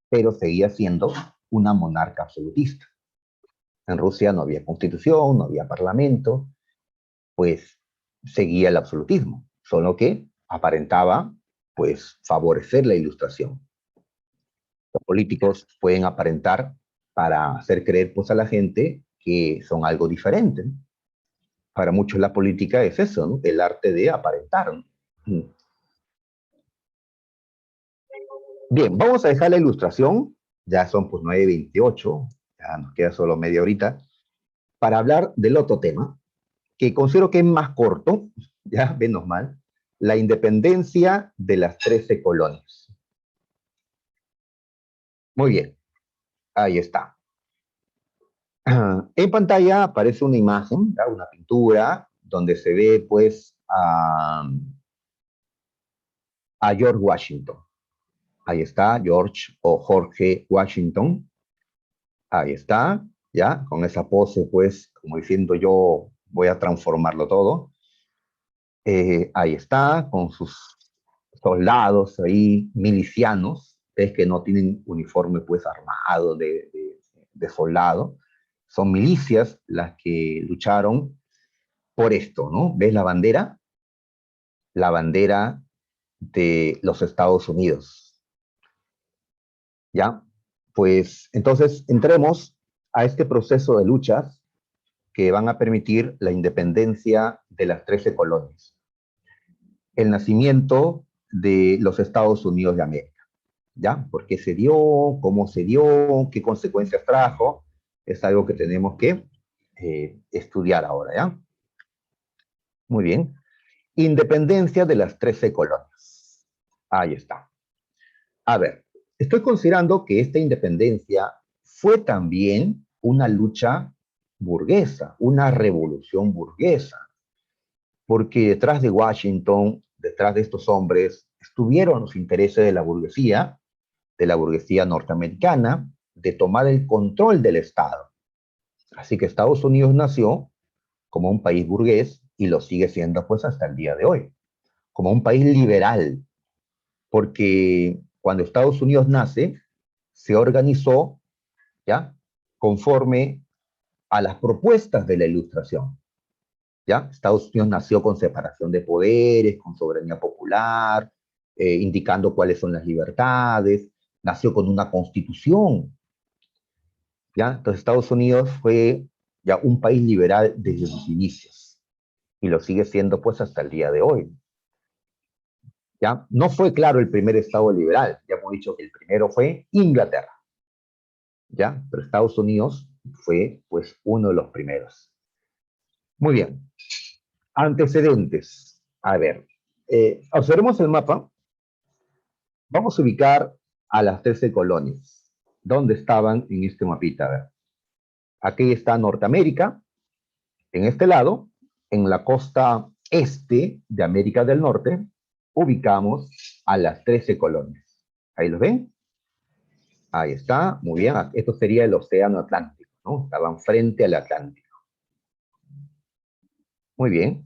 pero seguía siendo una monarca absolutista. En Rusia no había constitución, no había parlamento, pues seguía el absolutismo, solo que aparentaba pues favorecer la ilustración. Los políticos pueden aparentar para hacer creer pues a la gente que son algo diferente. Para muchos la política es eso, ¿no? El arte de aparentar, ¿no? Bien, vamos a dejar la ilustración, ya son pues 9:28, ya nos queda solo media horita, para hablar del otro tema, que considero que es más corto, ya menos mal, la independencia de las 13 colonias. Muy bien, ahí está. En pantalla aparece una imagen, ¿ya? Una pintura, donde se ve pues a George Washington. Ahí está, George o Jorge Washington. Ahí está, ya, con esa pose, pues, como diciendo yo voy a transformarlo todo. Ahí está, con sus soldados ahí, milicianos, es que no tienen uniforme, pues, armado de soldado. Son milicias las que lucharon por esto, ¿no? ¿Ves la bandera? La bandera de los Estados Unidos, ¿ya? Pues entonces entremos a este proceso de luchas que van a permitir la independencia de las 13 colonias, el nacimiento de los Estados Unidos de América, ¿ya? ¿Por qué se dio? ¿Cómo se dio? ¿Qué consecuencias trajo? Es algo que tenemos que estudiar ahora, ¿ya? Muy bien. Independencia de las 13 colonias. Ahí está. A ver, estoy considerando que esta independencia fue también una lucha burguesa, una revolución burguesa, porque detrás de Washington, detrás de estos hombres, estuvieron los intereses de la burguesía norteamericana, de tomar el control del Estado. Así que Estados Unidos nació como un país burgués y lo sigue siendo pues hasta el día de hoy, como un país liberal, porque cuando Estados Unidos nace, se organizó, ¿ya? Conforme a las propuestas de la Ilustración. ¿Ya? Estados Unidos nació con separación de poderes, con soberanía popular, indicando cuáles son las libertades, nació con una constitución, ¿ya? Entonces Estados Unidos fue ya un país liberal desde sus inicios y lo sigue siendo pues hasta el día de hoy, ¿ya? No fue, claro, el primer Estado liberal, ya hemos dicho que el primero fue Inglaterra, ¿ya? Pero Estados Unidos fue pues uno de los primeros. Muy bien, antecedentes. A ver, observemos el mapa. Vamos a ubicar a las 13 colonias. ¿Dónde estaban en este mapita? A ver. Aquí está Norteamérica, en este lado, en la costa este de América del Norte, ubicamos a las 13 colonias. ¿Ahí lo ven? Ahí está, muy bien. Esto sería el Océano Atlántico, ¿no? Estaban frente al Atlántico. Muy bien.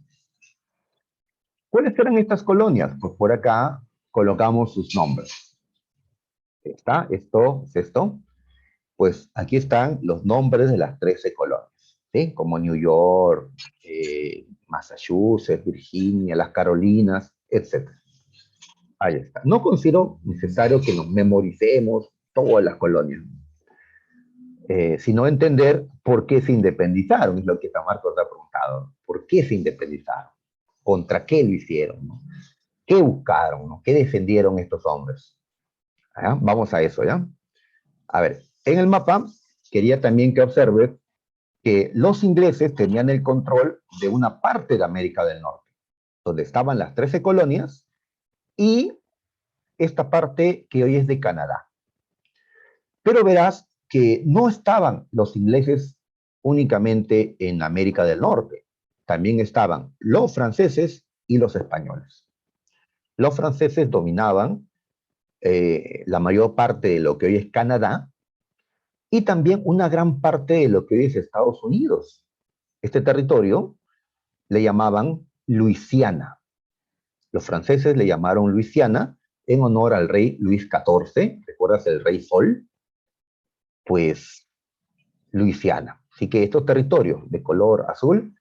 ¿Cuáles eran estas colonias? Pues por acá colocamos sus nombres. ¿Está? ¿Esto es esto? Pues aquí están los nombres de las 13 colonias, ¿sí? Como New York, Massachusetts, Virginia, las Carolinas, etc. Ahí está. No considero necesario que nos memoricemos todas las colonias, sino entender por qué se independizaron, es lo que San Marcos ha preguntado. ¿Por qué se independizaron? ¿Contra qué lo hicieron? ¿No? ¿Qué buscaron? ¿No? ¿Qué defendieron estos hombres? ¿Ya? Vamos a eso, ¿ya? A ver, en el mapa quería también que observe que los ingleses tenían el control de una parte de América del Norte, donde estaban las 13 colonias y esta parte que hoy es de Canadá. Pero verás que no estaban los ingleses únicamente en América del Norte, también estaban los franceses y los españoles. Los franceses dominaban la mayor parte de lo que hoy es Canadá y también una gran parte de lo que hoy es Estados Unidos. Este territorio le llamaban Luisiana. Los franceses le llamaron Luisiana en honor al rey Luis XIV. ¿Recuerdas el rey Sol? Pues Luisiana. Así que estos territorios de color azul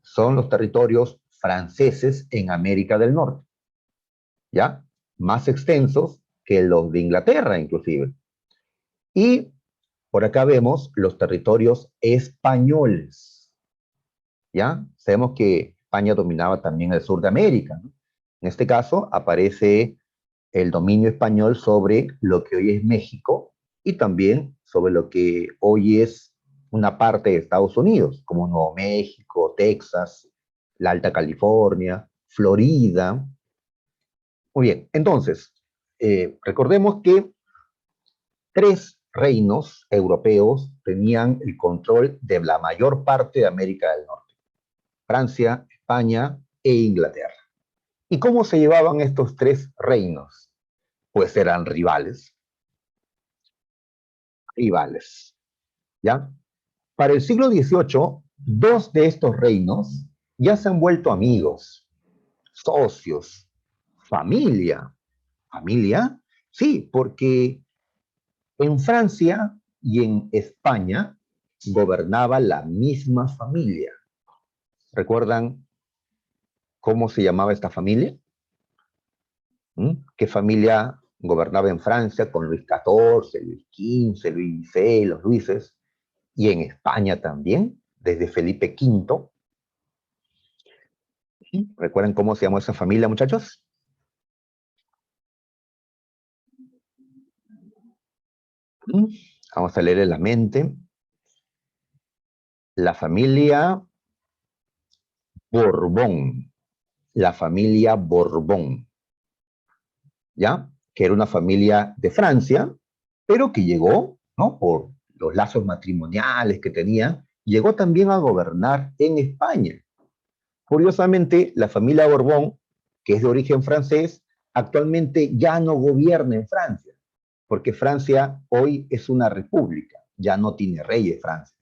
son los territorios franceses en América del Norte, ¿ya? Más extensos que los de Inglaterra, inclusive. Y por acá vemos los territorios españoles, ¿ya? Sabemos que España dominaba también el sur de América, ¿no? En este caso aparece el dominio español sobre lo que hoy es México y también sobre lo que hoy es una parte de Estados Unidos, como Nuevo México, Texas, la Alta California, Florida. Muy bien, entonces, recordemos que tres reinos europeos tenían el control de la mayor parte de América del Norte: Francia, España e Inglaterra. ¿Y cómo se llevaban estos tres reinos? Pues eran rivales, rivales, ¿ya? Para el siglo XVIII, dos de estos reinos ya se han vuelto amigos, socios, familia. ¿Familia? Sí, porque en Francia y en España gobernaba la misma familia. ¿Recuerdan cómo se llamaba esta familia? ¿Qué familia gobernaba en Francia con Luis XIV, Luis XV, Luis XVI, los Luises? Y en España también, desde Felipe V. ¿Recuerdan cómo se llamó esa familia, muchachos? Vamos a leer en la mente. La familia Borbón. La familia Borbón, ¿ya? Que era una familia de Francia, pero que llegó, ¿no? Por los lazos matrimoniales que tenía, llegó también a gobernar en España. Curiosamente, la familia Borbón, que es de origen francés, actualmente ya no gobierna en Francia, porque Francia hoy es una república, ya no tiene reyes Francia.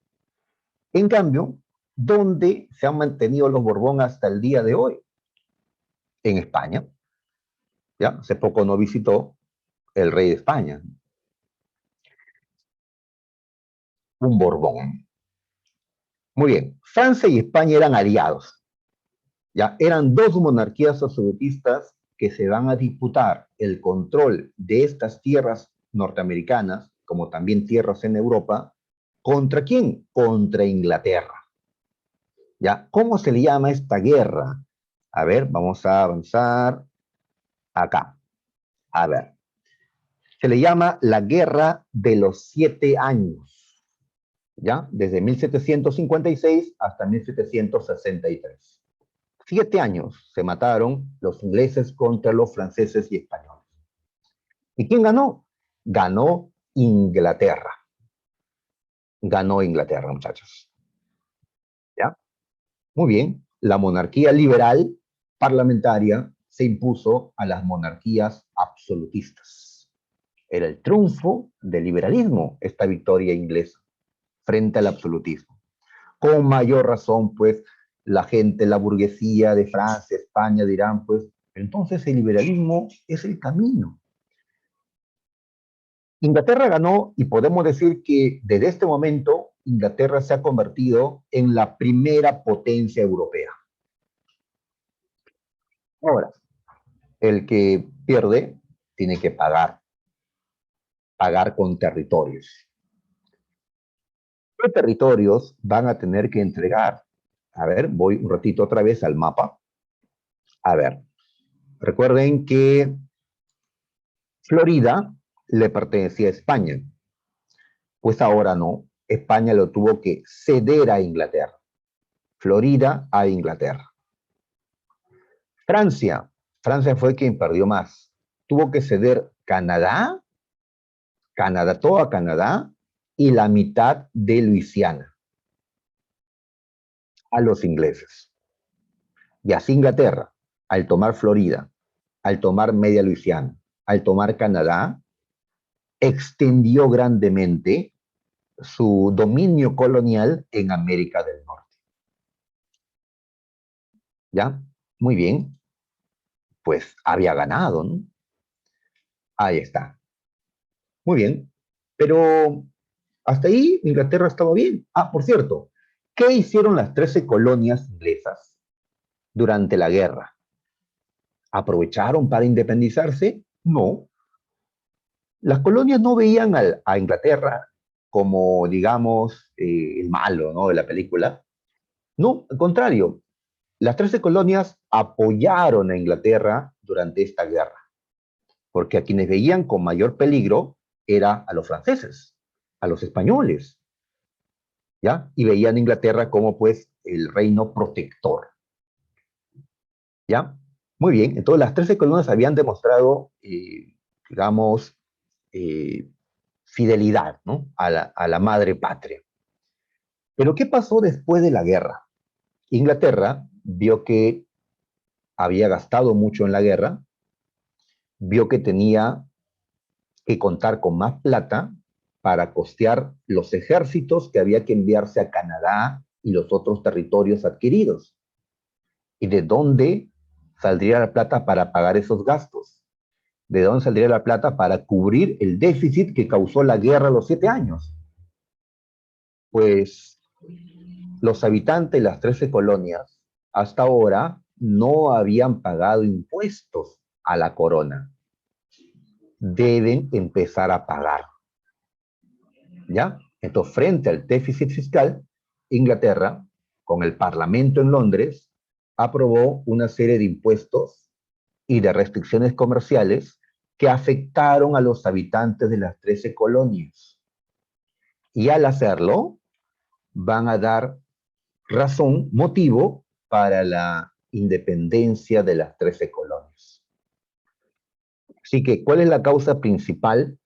En cambio, ¿dónde se han mantenido los Borbón hasta el día de hoy? En España. ¿Ya? Hace poco no visitó el rey de España, un Borbón. Muy bien, Francia y España eran aliados, ya eran dos monarquías absolutistas que se van a disputar el control de estas tierras norteamericanas, como también tierras en Europa. ¿Contra quién? Contra Inglaterra. ¿Ya? ¿Cómo se le llama esta guerra? A ver, vamos a avanzar acá. A ver, se le llama la Guerra de los 7 años, ¿ya? Desde 1756 hasta 1763. 7 años se mataron los ingleses contra los franceses y españoles. ¿Y quién ganó? Ganó Inglaterra. Ganó Inglaterra, muchachos. ¿Ya? Muy bien. La monarquía liberal parlamentaria se impuso a las monarquías absolutistas. Era el triunfo del liberalismo, esta victoria inglesa, frente al absolutismo. Con mayor razón, pues, la gente, la burguesía de Francia, España dirán, pues, entonces el liberalismo es el camino. Inglaterra ganó y podemos decir que desde este momento Inglaterra se ha convertido en la primera potencia europea. Ahora, el que pierde tiene que pagar con territorios. ¿Qué territorios van a tener que entregar? A ver, voy un ratito otra vez al mapa. A ver, recuerden que Florida le pertenecía a España. Pues ahora no. España lo tuvo que ceder a Inglaterra. Florida a Inglaterra. Francia. Francia fue quien perdió más. Tuvo que ceder Canadá, toda Canadá y la mitad de Luisiana a los ingleses. Y así Inglaterra, al tomar Florida, al tomar media Luisiana, al tomar Canadá, extendió grandemente su dominio colonial en América del Norte. ¿Ya? Muy bien. Pues había ganado, ¿no? Ahí está. Muy bien. Pero hasta ahí Inglaterra estaba bien. Ah, por cierto, ¿qué hicieron las 13 colonias inglesas durante la guerra? ¿Aprovecharon para independizarse? No. Las colonias no veían a Inglaterra como, digamos, el malo, ¿no?, de la película. No, al contrario, las 13 colonias apoyaron a Inglaterra durante esta guerra, porque a quienes veían con mayor peligro era a los franceses, a los españoles, ¿ya? Y veían a Inglaterra como, pues, el reino protector, ¿ya? Muy bien, entonces las 13 colonias habían demostrado, digamos, eh, fidelidad, ¿no?, a la madre patria. Pero ¿qué pasó después de la guerra? Inglaterra vio que había gastado mucho en la guerra, vio que tenía que contar con más plata para costear los ejércitos que había que enviarse a Canadá y los otros territorios adquiridos. ¿Y de dónde saldría la plata para pagar esos gastos? ¿De dónde saldría la plata para cubrir el déficit que causó la guerra a los 7 años? Pues los habitantes de las 13 colonias hasta ahora no habían pagado impuestos a la corona. Deben empezar a pagar, ¿ya? Entonces, frente al déficit fiscal, Inglaterra, con el Parlamento en Londres, aprobó una serie de impuestos y de restricciones comerciales que afectaron a los habitantes de las 13 colonias. Y al hacerlo, van a dar razón, motivo para la independencia de las 13 colonias. Así que, ¿cuál es la causa principal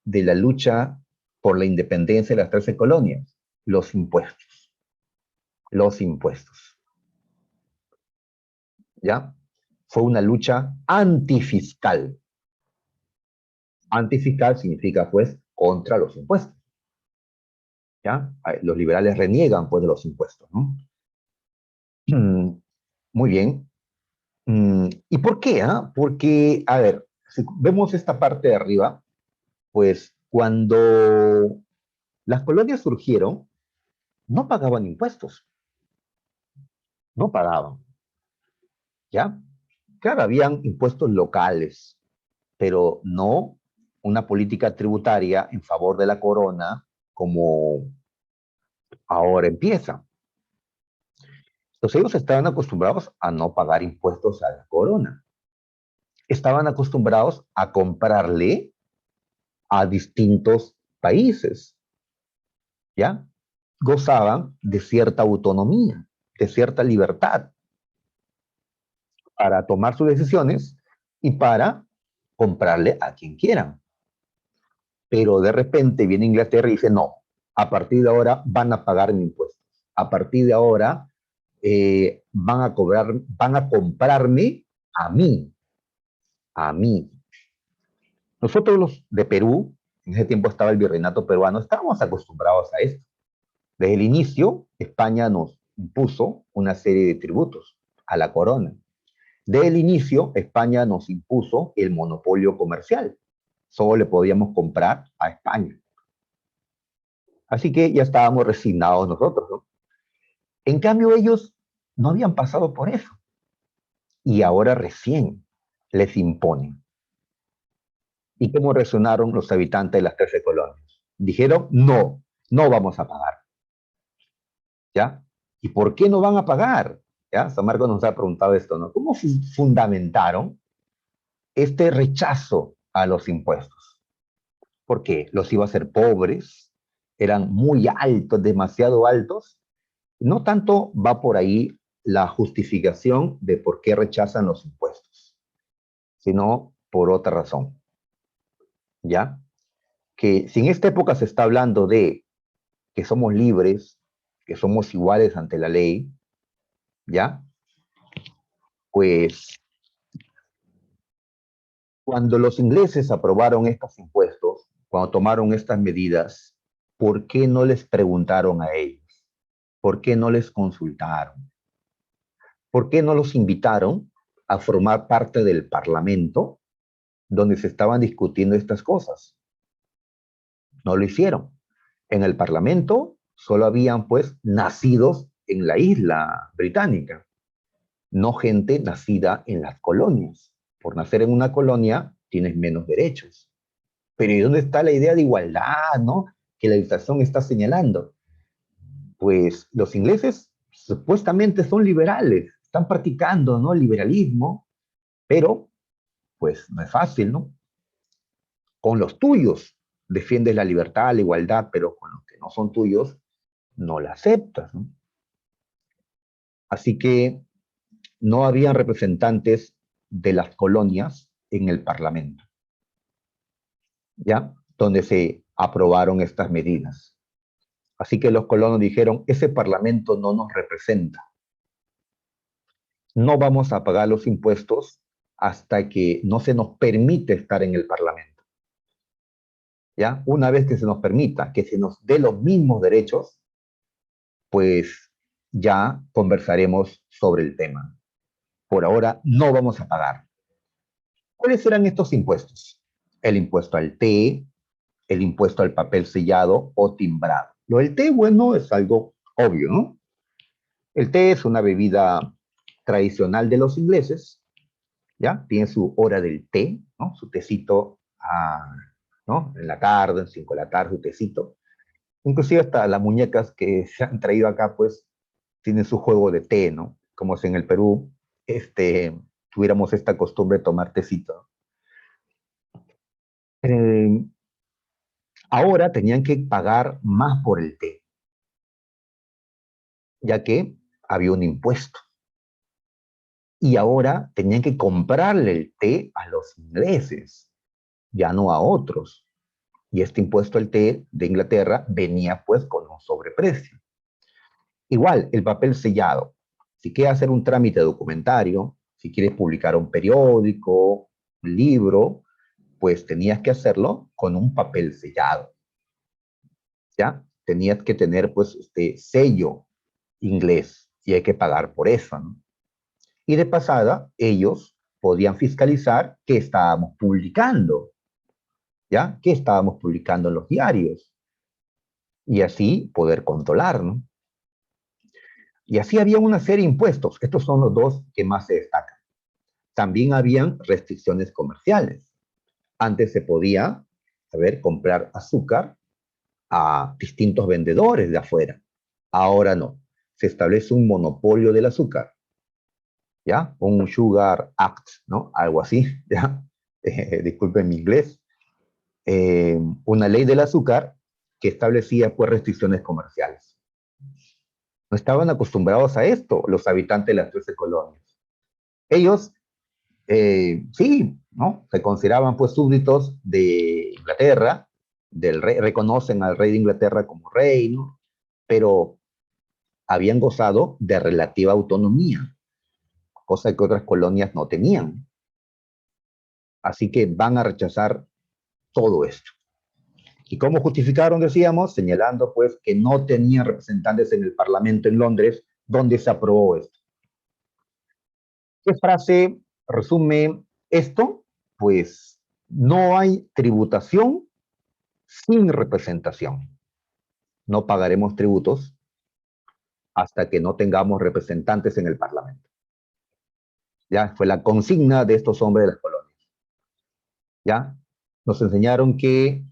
de la lucha por la independencia de las 13 colonias? Los impuestos. Los impuestos. ¿Ya? Fue una lucha antifiscal. Antifiscal significa, pues, contra los impuestos. ¿Ya? Los liberales reniegan, pues, de los impuestos, ¿no? Muy bien. ¿Y por qué? Porque, a ver, si vemos esta parte de arriba, pues cuando las colonias surgieron, no pagaban impuestos, no pagaban, ¿ya? Claro, habían impuestos locales, pero no una política tributaria en favor de la corona como ahora empieza. Entonces ellos estaban acostumbrados a no pagar impuestos a la corona. Estaban acostumbrados a comprarle a distintos países, ¿ya? Gozaban de cierta autonomía, de cierta libertad para tomar sus decisiones y para comprarle a quien quieran. Pero de repente viene Inglaterra y dice, no, a partir de ahora van a pagar mi impuestos. A partir de ahora van a comprarme a mí, a mí. Nosotros los de Perú, en ese tiempo estaba el virreinato peruano, estábamos acostumbrados a esto. Desde el inicio, España nos impuso una serie de tributos a la corona. Desde el inicio, España nos impuso el monopolio comercial. Solo le podíamos comprar a España. Así que ya estábamos resignados nosotros, ¿no? En cambio, ellos no habían pasado por eso. Y ahora recién les imponen. ¿Y cómo reaccionaron los habitantes de las 13 colonias? Dijeron, no, no vamos a pagar. ¿Ya? ¿Y por qué no van a pagar? ¿Ya? San Marcos nos ha preguntado esto, ¿no? ¿Cómo fundamentaron este rechazo a los impuestos? Porque los iba a hacer pobres, eran muy altos, demasiado altos. No tanto va por ahí la justificación de por qué rechazan los impuestos, sino por otra razón, ¿ya? Que si en esta época se está hablando de que somos libres, que somos iguales ante la ley, ¿ya? Pues cuando los ingleses aprobaron estos impuestos, cuando tomaron estas medidas, ¿por qué no les preguntaron a ellos? ¿Por qué no les consultaron? ¿Por qué no los invitaron a formar parte del Parlamento donde se estaban discutiendo estas cosas? No lo hicieron. En el Parlamento solo habían pues nacidos en la isla británica, no gente nacida en las colonias. Por nacer en una colonia tienes menos derechos. Pero ¿y dónde está la idea de igualdad, no? Que la legislación está señalando. Pues los ingleses supuestamente son liberales, están practicando, ¿no? El liberalismo, pero pues no es fácil, ¿no? Con los tuyos defiendes la libertad, la igualdad, pero con los que no son tuyos no la aceptas, ¿no? Así que no habían representantes de las colonias en el Parlamento, ¿ya? Donde se aprobaron estas medidas. Así que los colonos dijeron, ese Parlamento no nos representa. No vamos a pagar los impuestos hasta que no se nos permite estar en el Parlamento. ¿Ya? Una vez que se nos permita, que se nos dé los mismos derechos, pues ya conversaremos sobre el tema. Por ahora no vamos a pagar. ¿Cuáles serán estos impuestos? El impuesto al té, el impuesto al papel sellado o timbrado. Lo del té, bueno, es algo obvio, ¿no? El té es una bebida tradicional de los ingleses, ¿ya? Tiene su hora del té, ¿no? Su tecito, ¿no? En la tarde, 5 de la tarde, su tecito. Inclusive hasta las muñecas que se han traído acá, pues, tienen su juego de té, ¿no? Como si en el Perú, tuviéramos esta costumbre de tomar tecito. Eh, Ahora tenían que pagar más por el té, ya que había un impuesto. Y ahora tenían que comprarle el té a los ingleses, ya no a otros. Y este impuesto al té de Inglaterra venía pues con un sobreprecio. Igual, el papel sellado. Si quieres hacer un trámite documentario, si quieres publicar un periódico, un libro, pues tenías que hacerlo con un papel sellado. ¿Ya? Tenías que tener pues este sello inglés y hay que pagar por eso, ¿no? Y de pasada, ellos podían fiscalizar qué estábamos publicando, ¿ya? ¿Qué estábamos publicando en los diarios? Y así poder controlar, ¿no? Y así había una serie de impuestos. Estos son los dos que más se destacan. También habían restricciones comerciales. Antes se podía, a ver, comprar azúcar a distintos vendedores de afuera. Ahora no. Se establece un monopolio del azúcar, ¿ya? Un Sugar Act, ¿no? Algo así, ¿ya? Disculpen mi inglés. Una ley del azúcar que establecía pues restricciones comerciales. No estaban acostumbrados a esto los habitantes de las 13 colonias. Ellos, sí, ¿no? Se consideraban pues súbditos de Inglaterra, del rey, reconocen al rey de Inglaterra como rey, ¿no? Pero habían gozado de relativa autonomía, cosa que otras colonias no tenían. Así que van a rechazar todo esto. ¿Y cómo justificaron? Decíamos, señalando pues que no tenían representantes en el Parlamento en Londres donde se aprobó esto. ¿Qué frase resume esto? Pues no hay tributación sin representación. No pagaremos tributos hasta que no tengamos representantes en el Parlamento. Ya fue la consigna de estos hombres de las colonias. Ya nos enseñaron que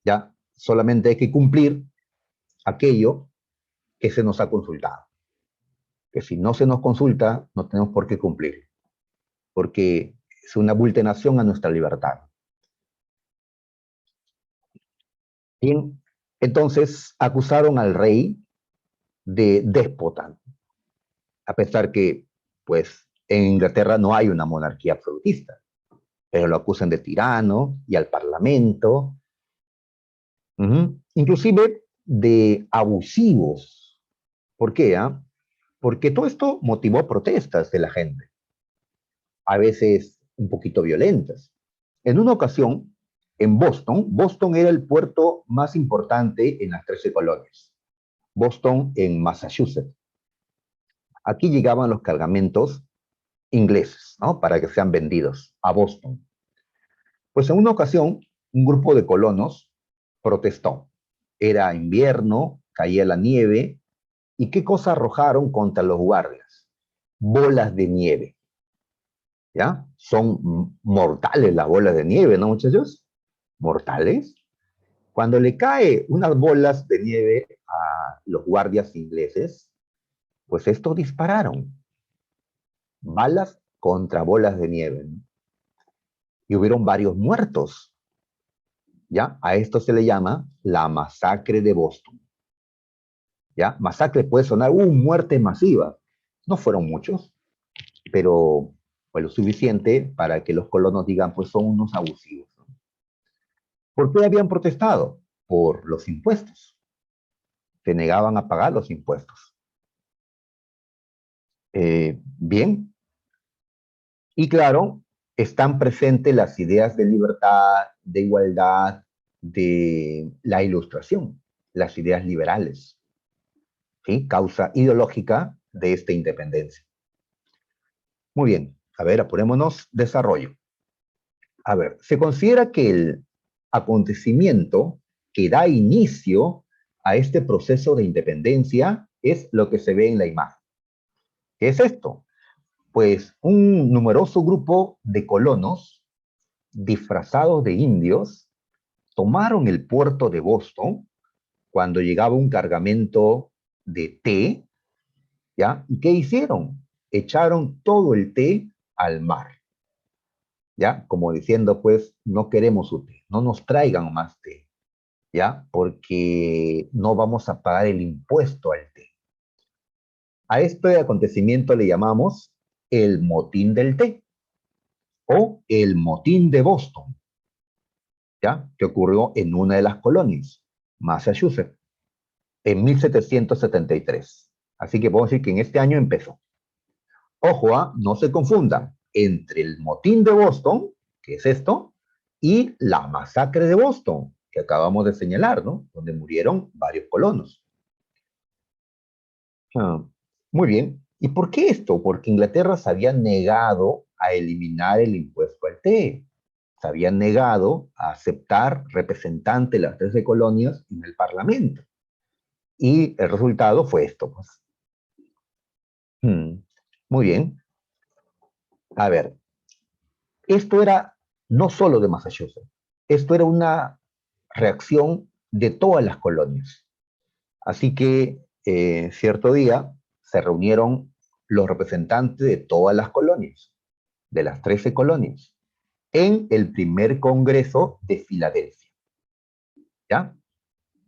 ya solamente hay que cumplir aquello que se nos ha consultado. Que si no se nos consulta, no tenemos por qué cumplir, porque es una vulneración a nuestra libertad. Bien, entonces acusaron al rey de déspota, a pesar que, pues, en Inglaterra no hay una monarquía absolutista, pero lo acusan de tirano y al parlamento, inclusive de abusivos. ¿Por qué? Porque todo esto motivó protestas de la gente, a veces un poquito violentas. En una ocasión, en Boston era el puerto más importante en las 13 colonias. Boston en Massachusetts. Aquí llegaban los cargamentos ingleses, ¿no? Para que sean vendidos a Boston. Pues en una ocasión, un grupo de colonos protestó. Era invierno, caía la nieve, ¿y qué cosa arrojaron contra los guardias? Bolas de nieve. ¿Ya? Son mortales las bolas de nieve, ¿no, muchachos? Mortales. Cuando le cae unas bolas de nieve a los guardias ingleses, pues estos dispararon balas contra bolas de nieve, ¿no? Y hubieron varios muertos. ¿Ya? A esto se le llama la masacre de Boston. ¿Ya? Masacre puede sonar, muerte masiva. No fueron muchos, pero fue lo suficiente para que los colonos digan, pues son unos abusivos, ¿no? ¿Por qué habían protestado? Por los impuestos. Se negaban a pagar los impuestos. Bien. Y claro, están presentes las ideas de libertad, de igualdad, de la ilustración, las ideas liberales, ¿sí? Causa ideológica de esta independencia. Muy bien, a ver, apurémonos, desarrollo. A ver, se considera que el acontecimiento que da inicio a este proceso de independencia es lo que se ve en la imagen. ¿Qué es esto? Pues un numeroso grupo de colonos disfrazados de indios tomaron el puerto de Boston cuando llegaba un cargamento de té, ¿ya? ¿Y qué hicieron? Echaron todo el té al mar, ¿ya? Como diciendo, pues, no queremos su té, no nos traigan más té, ¿ya? Porque no vamos a pagar el impuesto al té. A este acontecimiento le llamamos el motín del té o el motín de Boston, ¿ya? Que ocurrió en una de las colonias, Massachusetts, en 1773. Así que podemos decir que en este año empezó. Ojo, no se confundan entre el motín de Boston, que es esto, y la masacre de Boston, que acabamos de señalar, ¿no? Donde murieron varios colonos. Ah, muy bien. ¿Y por qué esto? Porque Inglaterra se había negado a eliminar el impuesto al té. Se había negado a aceptar representantes de las 13 colonias en el Parlamento. Y el resultado fue esto, pues. Muy bien. A ver, esto era no solo de Massachusetts, esto era una reacción de todas las colonias. Así que cierto día se reunieron los representantes de todas las colonias, de las 13 colonias, en el primer Congreso de Filadelfia. ¿Ya?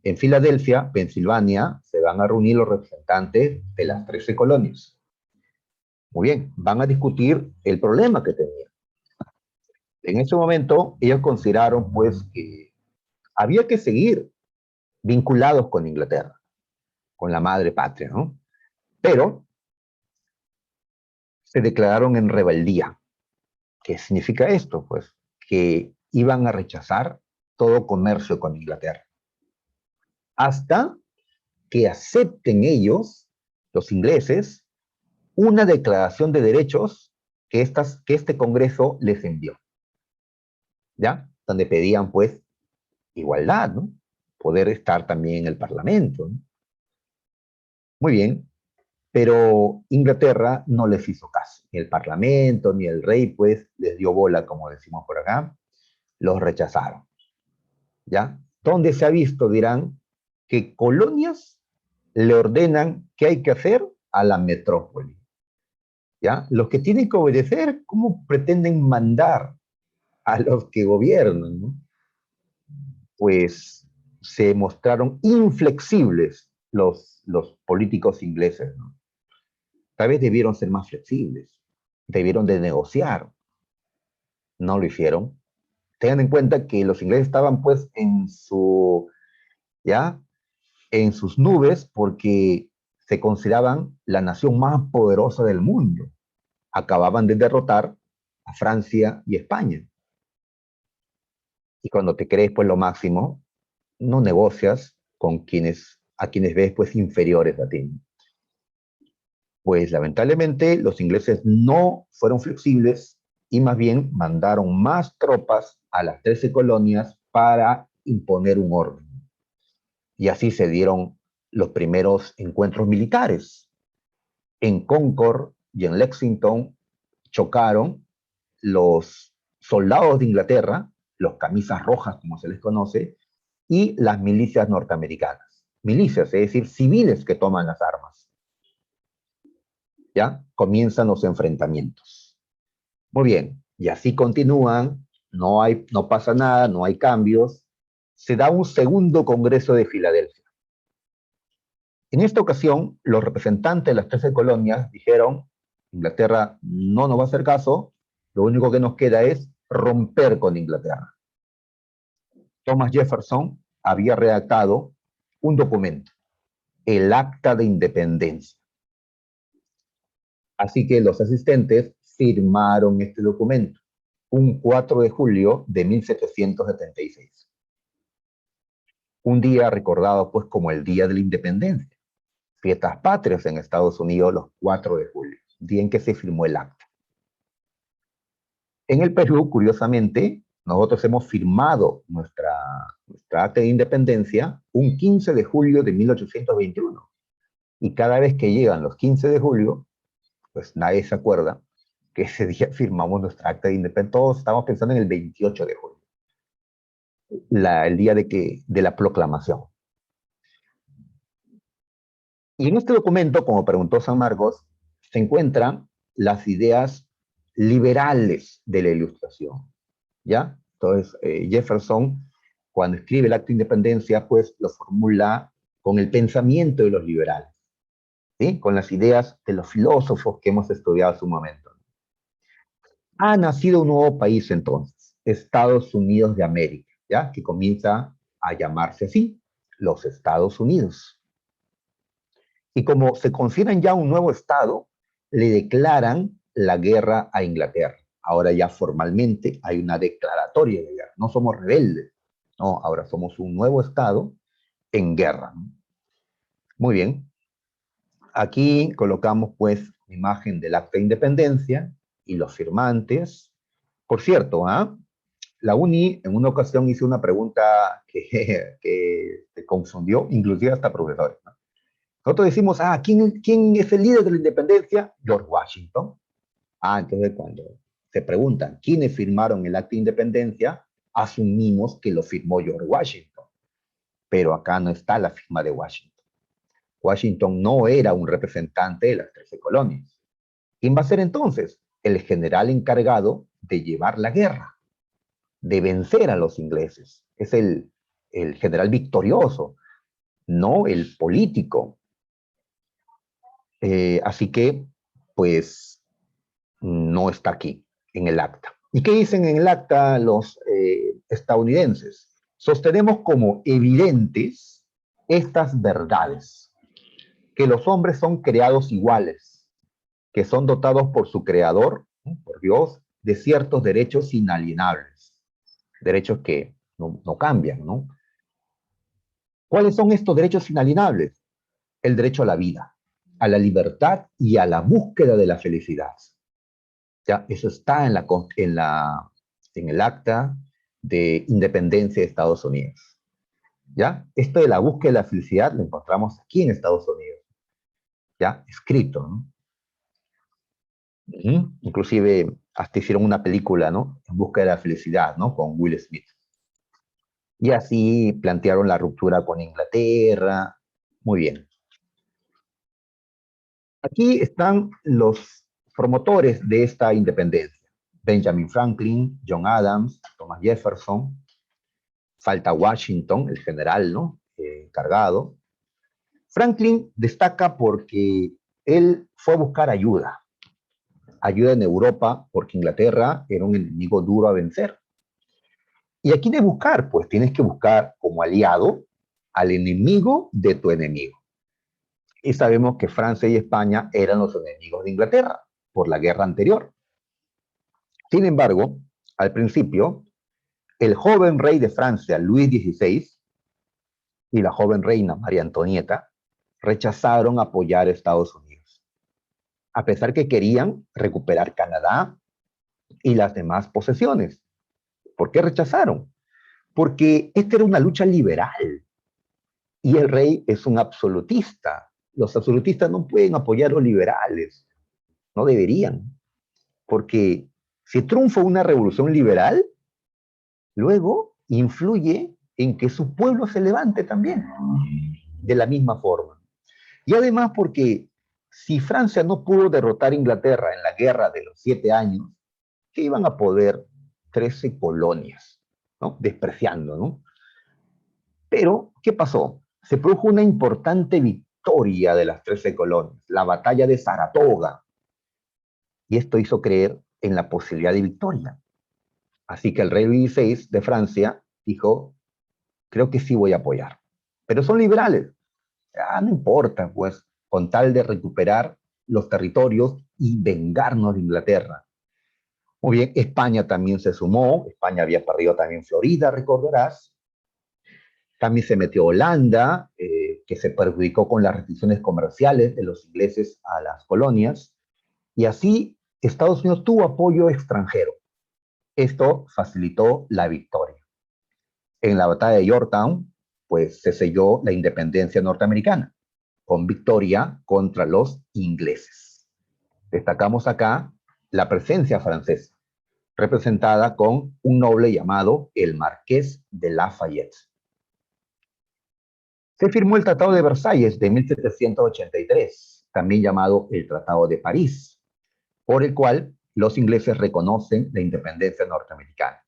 En Filadelfia, Pensilvania, se van a reunir los representantes de las 13 colonias. Muy bien, van a discutir el problema que tenían. En ese momento, ellos consideraron, pues, que había que seguir vinculados con Inglaterra, con la madre patria, ¿no? Pero se declararon en rebeldía. ¿Qué significa esto? Pues que iban a rechazar todo comercio con Inglaterra, hasta que acepten ellos, los ingleses, una declaración de derechos que este Congreso les envió, ¿ya? Donde pedían, pues, igualdad, ¿no? Poder estar también en el Parlamento, ¿no? Muy bien, pero Inglaterra no les hizo caso. Ni el Parlamento, ni el rey, pues, les dio bola, como decimos por acá, los rechazaron, ¿ya? ¿Dónde se ha visto, dirán, que colonias le ordenan qué hay que hacer a la metrópoli? ¿Ya? Los que tienen que obedecer, ¿cómo pretenden mandar a los que gobiernan? ¿No? Pues se mostraron inflexibles los políticos ingleses, ¿no? Tal vez debieron ser más flexibles, debieron de negociar, no lo hicieron. Tengan en cuenta que los ingleses estaban pues ¿ya? En sus nubes porque se consideraban la nación más poderosa del mundo. Acababan de derrotar a Francia y España. Y cuando te crees pues lo máximo, no negocias con a quienes ves pues inferiores a ti. Pues lamentablemente los ingleses no fueron flexibles y más bien mandaron más tropas a las 13 colonias para imponer un orden. Y así se dieron los primeros encuentros militares. En Concord y en Lexington chocaron los soldados de Inglaterra, los camisas rojas como se les conoce, y las milicias norteamericanas. Milicias, es decir, civiles que toman las armas. ¿Ya? Comienzan los enfrentamientos. Muy bien, y así continúan, no pasa nada, no hay cambios. Se da un segundo Congreso de Filadelfia. En esta ocasión, los representantes de las 13 colonias dijeron, Inglaterra no nos va a hacer caso, lo único que nos queda es romper con Inglaterra. Thomas Jefferson había redactado un documento, el Acta de Independencia. Así que los asistentes firmaron este documento un 4 de julio de 1776. Un día recordado pues como el Día de la Independencia. Fiestas patrias en Estados Unidos los 4 de julio, día en que se firmó el acta. En el Perú, curiosamente, nosotros hemos firmado nuestra acta de independencia un 15 de julio de 1821. Y cada vez que llegan los 15 de julio, pues nadie se acuerda que ese día firmamos nuestra acta de independencia. Todos estamos pensando en el 28 de julio, el día de la proclamación. Y en este documento, como preguntó San Marcos, se encuentran las ideas liberales de la Ilustración, ¿ya? Entonces, Jefferson, cuando escribe el Acta de Independencia, pues lo formula con el pensamiento de los liberales, ¿sí? Con las ideas de los filósofos que hemos estudiado hace un momento. Ha nacido un nuevo país entonces, Estados Unidos de América, ¿ya? Que comienza a llamarse así, los Estados Unidos. Y como se consideran ya un nuevo Estado, le declaran la guerra a Inglaterra. Ahora ya formalmente hay una declaratoria de guerra. No somos rebeldes, no, ahora somos un nuevo Estado en guerra. Muy bien. Aquí colocamos pues la imagen del acta de independencia y los firmantes. Por cierto, la UNI en una ocasión hizo una pregunta que te confundió, inclusive hasta profesores, ¿no? Nosotros decimos, ¿quién es el líder de la independencia? George Washington. Entonces cuando se preguntan quiénes firmaron el acta de independencia, asumimos que lo firmó George Washington. Pero acá no está la firma de Washington. Washington no era un representante de las 13 colonias. ¿Quién va a ser entonces? El general encargado de llevar la guerra, de vencer a los ingleses. Es el general victorioso, no el político. Así que, pues, no está aquí en el acta. ¿Y qué dicen en el acta los estadounidenses? Sostenemos como evidentes estas verdades, que los hombres son creados iguales, que son dotados por su creador, por Dios, de ciertos derechos inalienables, derechos que no cambian, ¿no? ¿Cuáles son estos derechos inalienables? El derecho a la vida, a la libertad y a la búsqueda de la felicidad. ¿Ya? Eso está en el acta de independencia de Estados Unidos. ¿Ya? Esto de la búsqueda de la felicidad lo encontramos aquí en Estados Unidos, ¿ya? Escrito, ¿no? Inclusive hasta hicieron una película, ¿no? En busca de la felicidad, ¿no? Con Will Smith. Y así plantearon la ruptura con Inglaterra. Muy bien. Aquí están los promotores de esta independencia. Benjamin Franklin, John Adams, Thomas Jefferson. Falta Washington, el general, ¿no? Encargado. Franklin destaca porque él fue a buscar ayuda. Ayuda en Europa porque Inglaterra era un enemigo duro a vencer. ¿Y a quién es buscar? Pues tienes que buscar como aliado al enemigo de tu enemigo. Y sabemos que Francia y España eran los enemigos de Inglaterra por la guerra anterior. Sin embargo, al principio, el joven rey de Francia, Luis XVI, y la joven reina María Antonieta rechazaron apoyar a Estados Unidos, a pesar que querían recuperar Canadá y las demás posesiones. ¿Por qué rechazaron? Porque esta era una lucha liberal y el rey es un absolutista. Los absolutistas no pueden apoyar a los liberales, no deberían, porque si triunfa una revolución liberal, luego influye en que su pueblo se levante también, de la misma forma. Y además porque si Francia no pudo derrotar a Inglaterra en la guerra de los 7 años, ¿qué iban a poder 13 colonias? ¿No? Despreciando, ¿no? Pero, ¿qué pasó? Se produjo una importante victoria de las 13 colonias, la batalla de Saratoga, y esto hizo creer en la posibilidad de victoria. Así que el rey Luis XVI de Francia dijo, creo que sí voy a apoyar. Pero son liberales. No importa, pues, con tal de recuperar los territorios y vengarnos de Inglaterra. Muy bien, España también se sumó. España había perdido también Florida, recordarás. También se metió Holanda, que se perjudicó con las restricciones comerciales de los ingleses a las colonias. Y así Estados Unidos tuvo apoyo extranjero. Esto facilitó la victoria. En la batalla de Yorktown, pues se selló la independencia norteamericana, con victoria contra los ingleses. Destacamos acá la presencia francesa, representada con un noble llamado el Marqués de Lafayette. Se firmó el Tratado de Versalles de 1783, también llamado el Tratado de París, por el cual los ingleses reconocen la independencia norteamericana.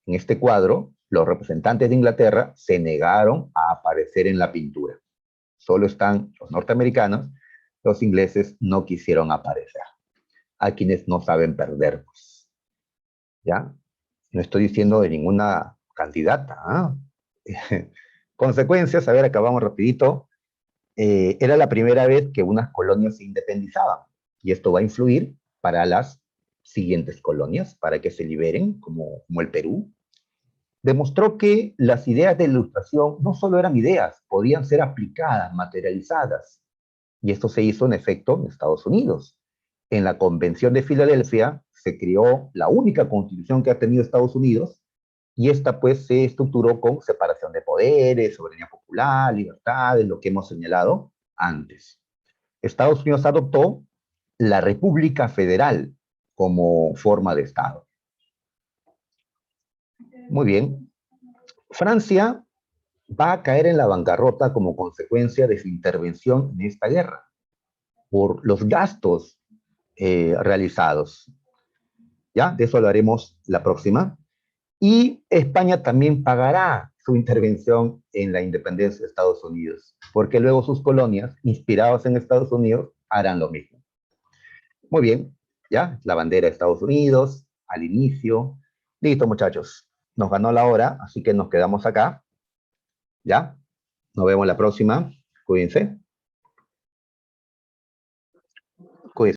En este cuadro, los representantes de Inglaterra se negaron a aparecer en la pintura. Solo están los norteamericanos, los ingleses no quisieron aparecer. A quienes no saben perder, pues. ¿Ya? No estoy diciendo de ninguna candidata. Consecuencias, a ver, acabamos rapidito. Era la primera vez que unas colonias se independizaban y esto va a influir para las siguientes colonias, para que se liberen, como el Perú. Demostró que las ideas de la Ilustración no solo eran ideas, podían ser aplicadas, materializadas. Y esto se hizo en efecto en Estados Unidos. En la Convención de Filadelfia se creó la única constitución que ha tenido Estados Unidos y esta pues se estructuró con separación de poderes, soberanía popular, libertades, lo que hemos señalado antes. Estados Unidos adoptó la República Federal como forma de Estado. Muy bien. Francia va a caer en la bancarrota como consecuencia de su intervención en esta guerra, por los gastos realizados. ¿Ya? De eso hablaremos la próxima. Y España también pagará su intervención en la independencia de Estados Unidos, porque luego sus colonias, inspiradas en Estados Unidos, harán lo mismo. Muy bien, ¿ya? La bandera de Estados Unidos, al inicio. Listo, muchachos. Nos ganó la hora, así que nos quedamos acá. ¿Ya? Nos vemos la próxima. Cuídense.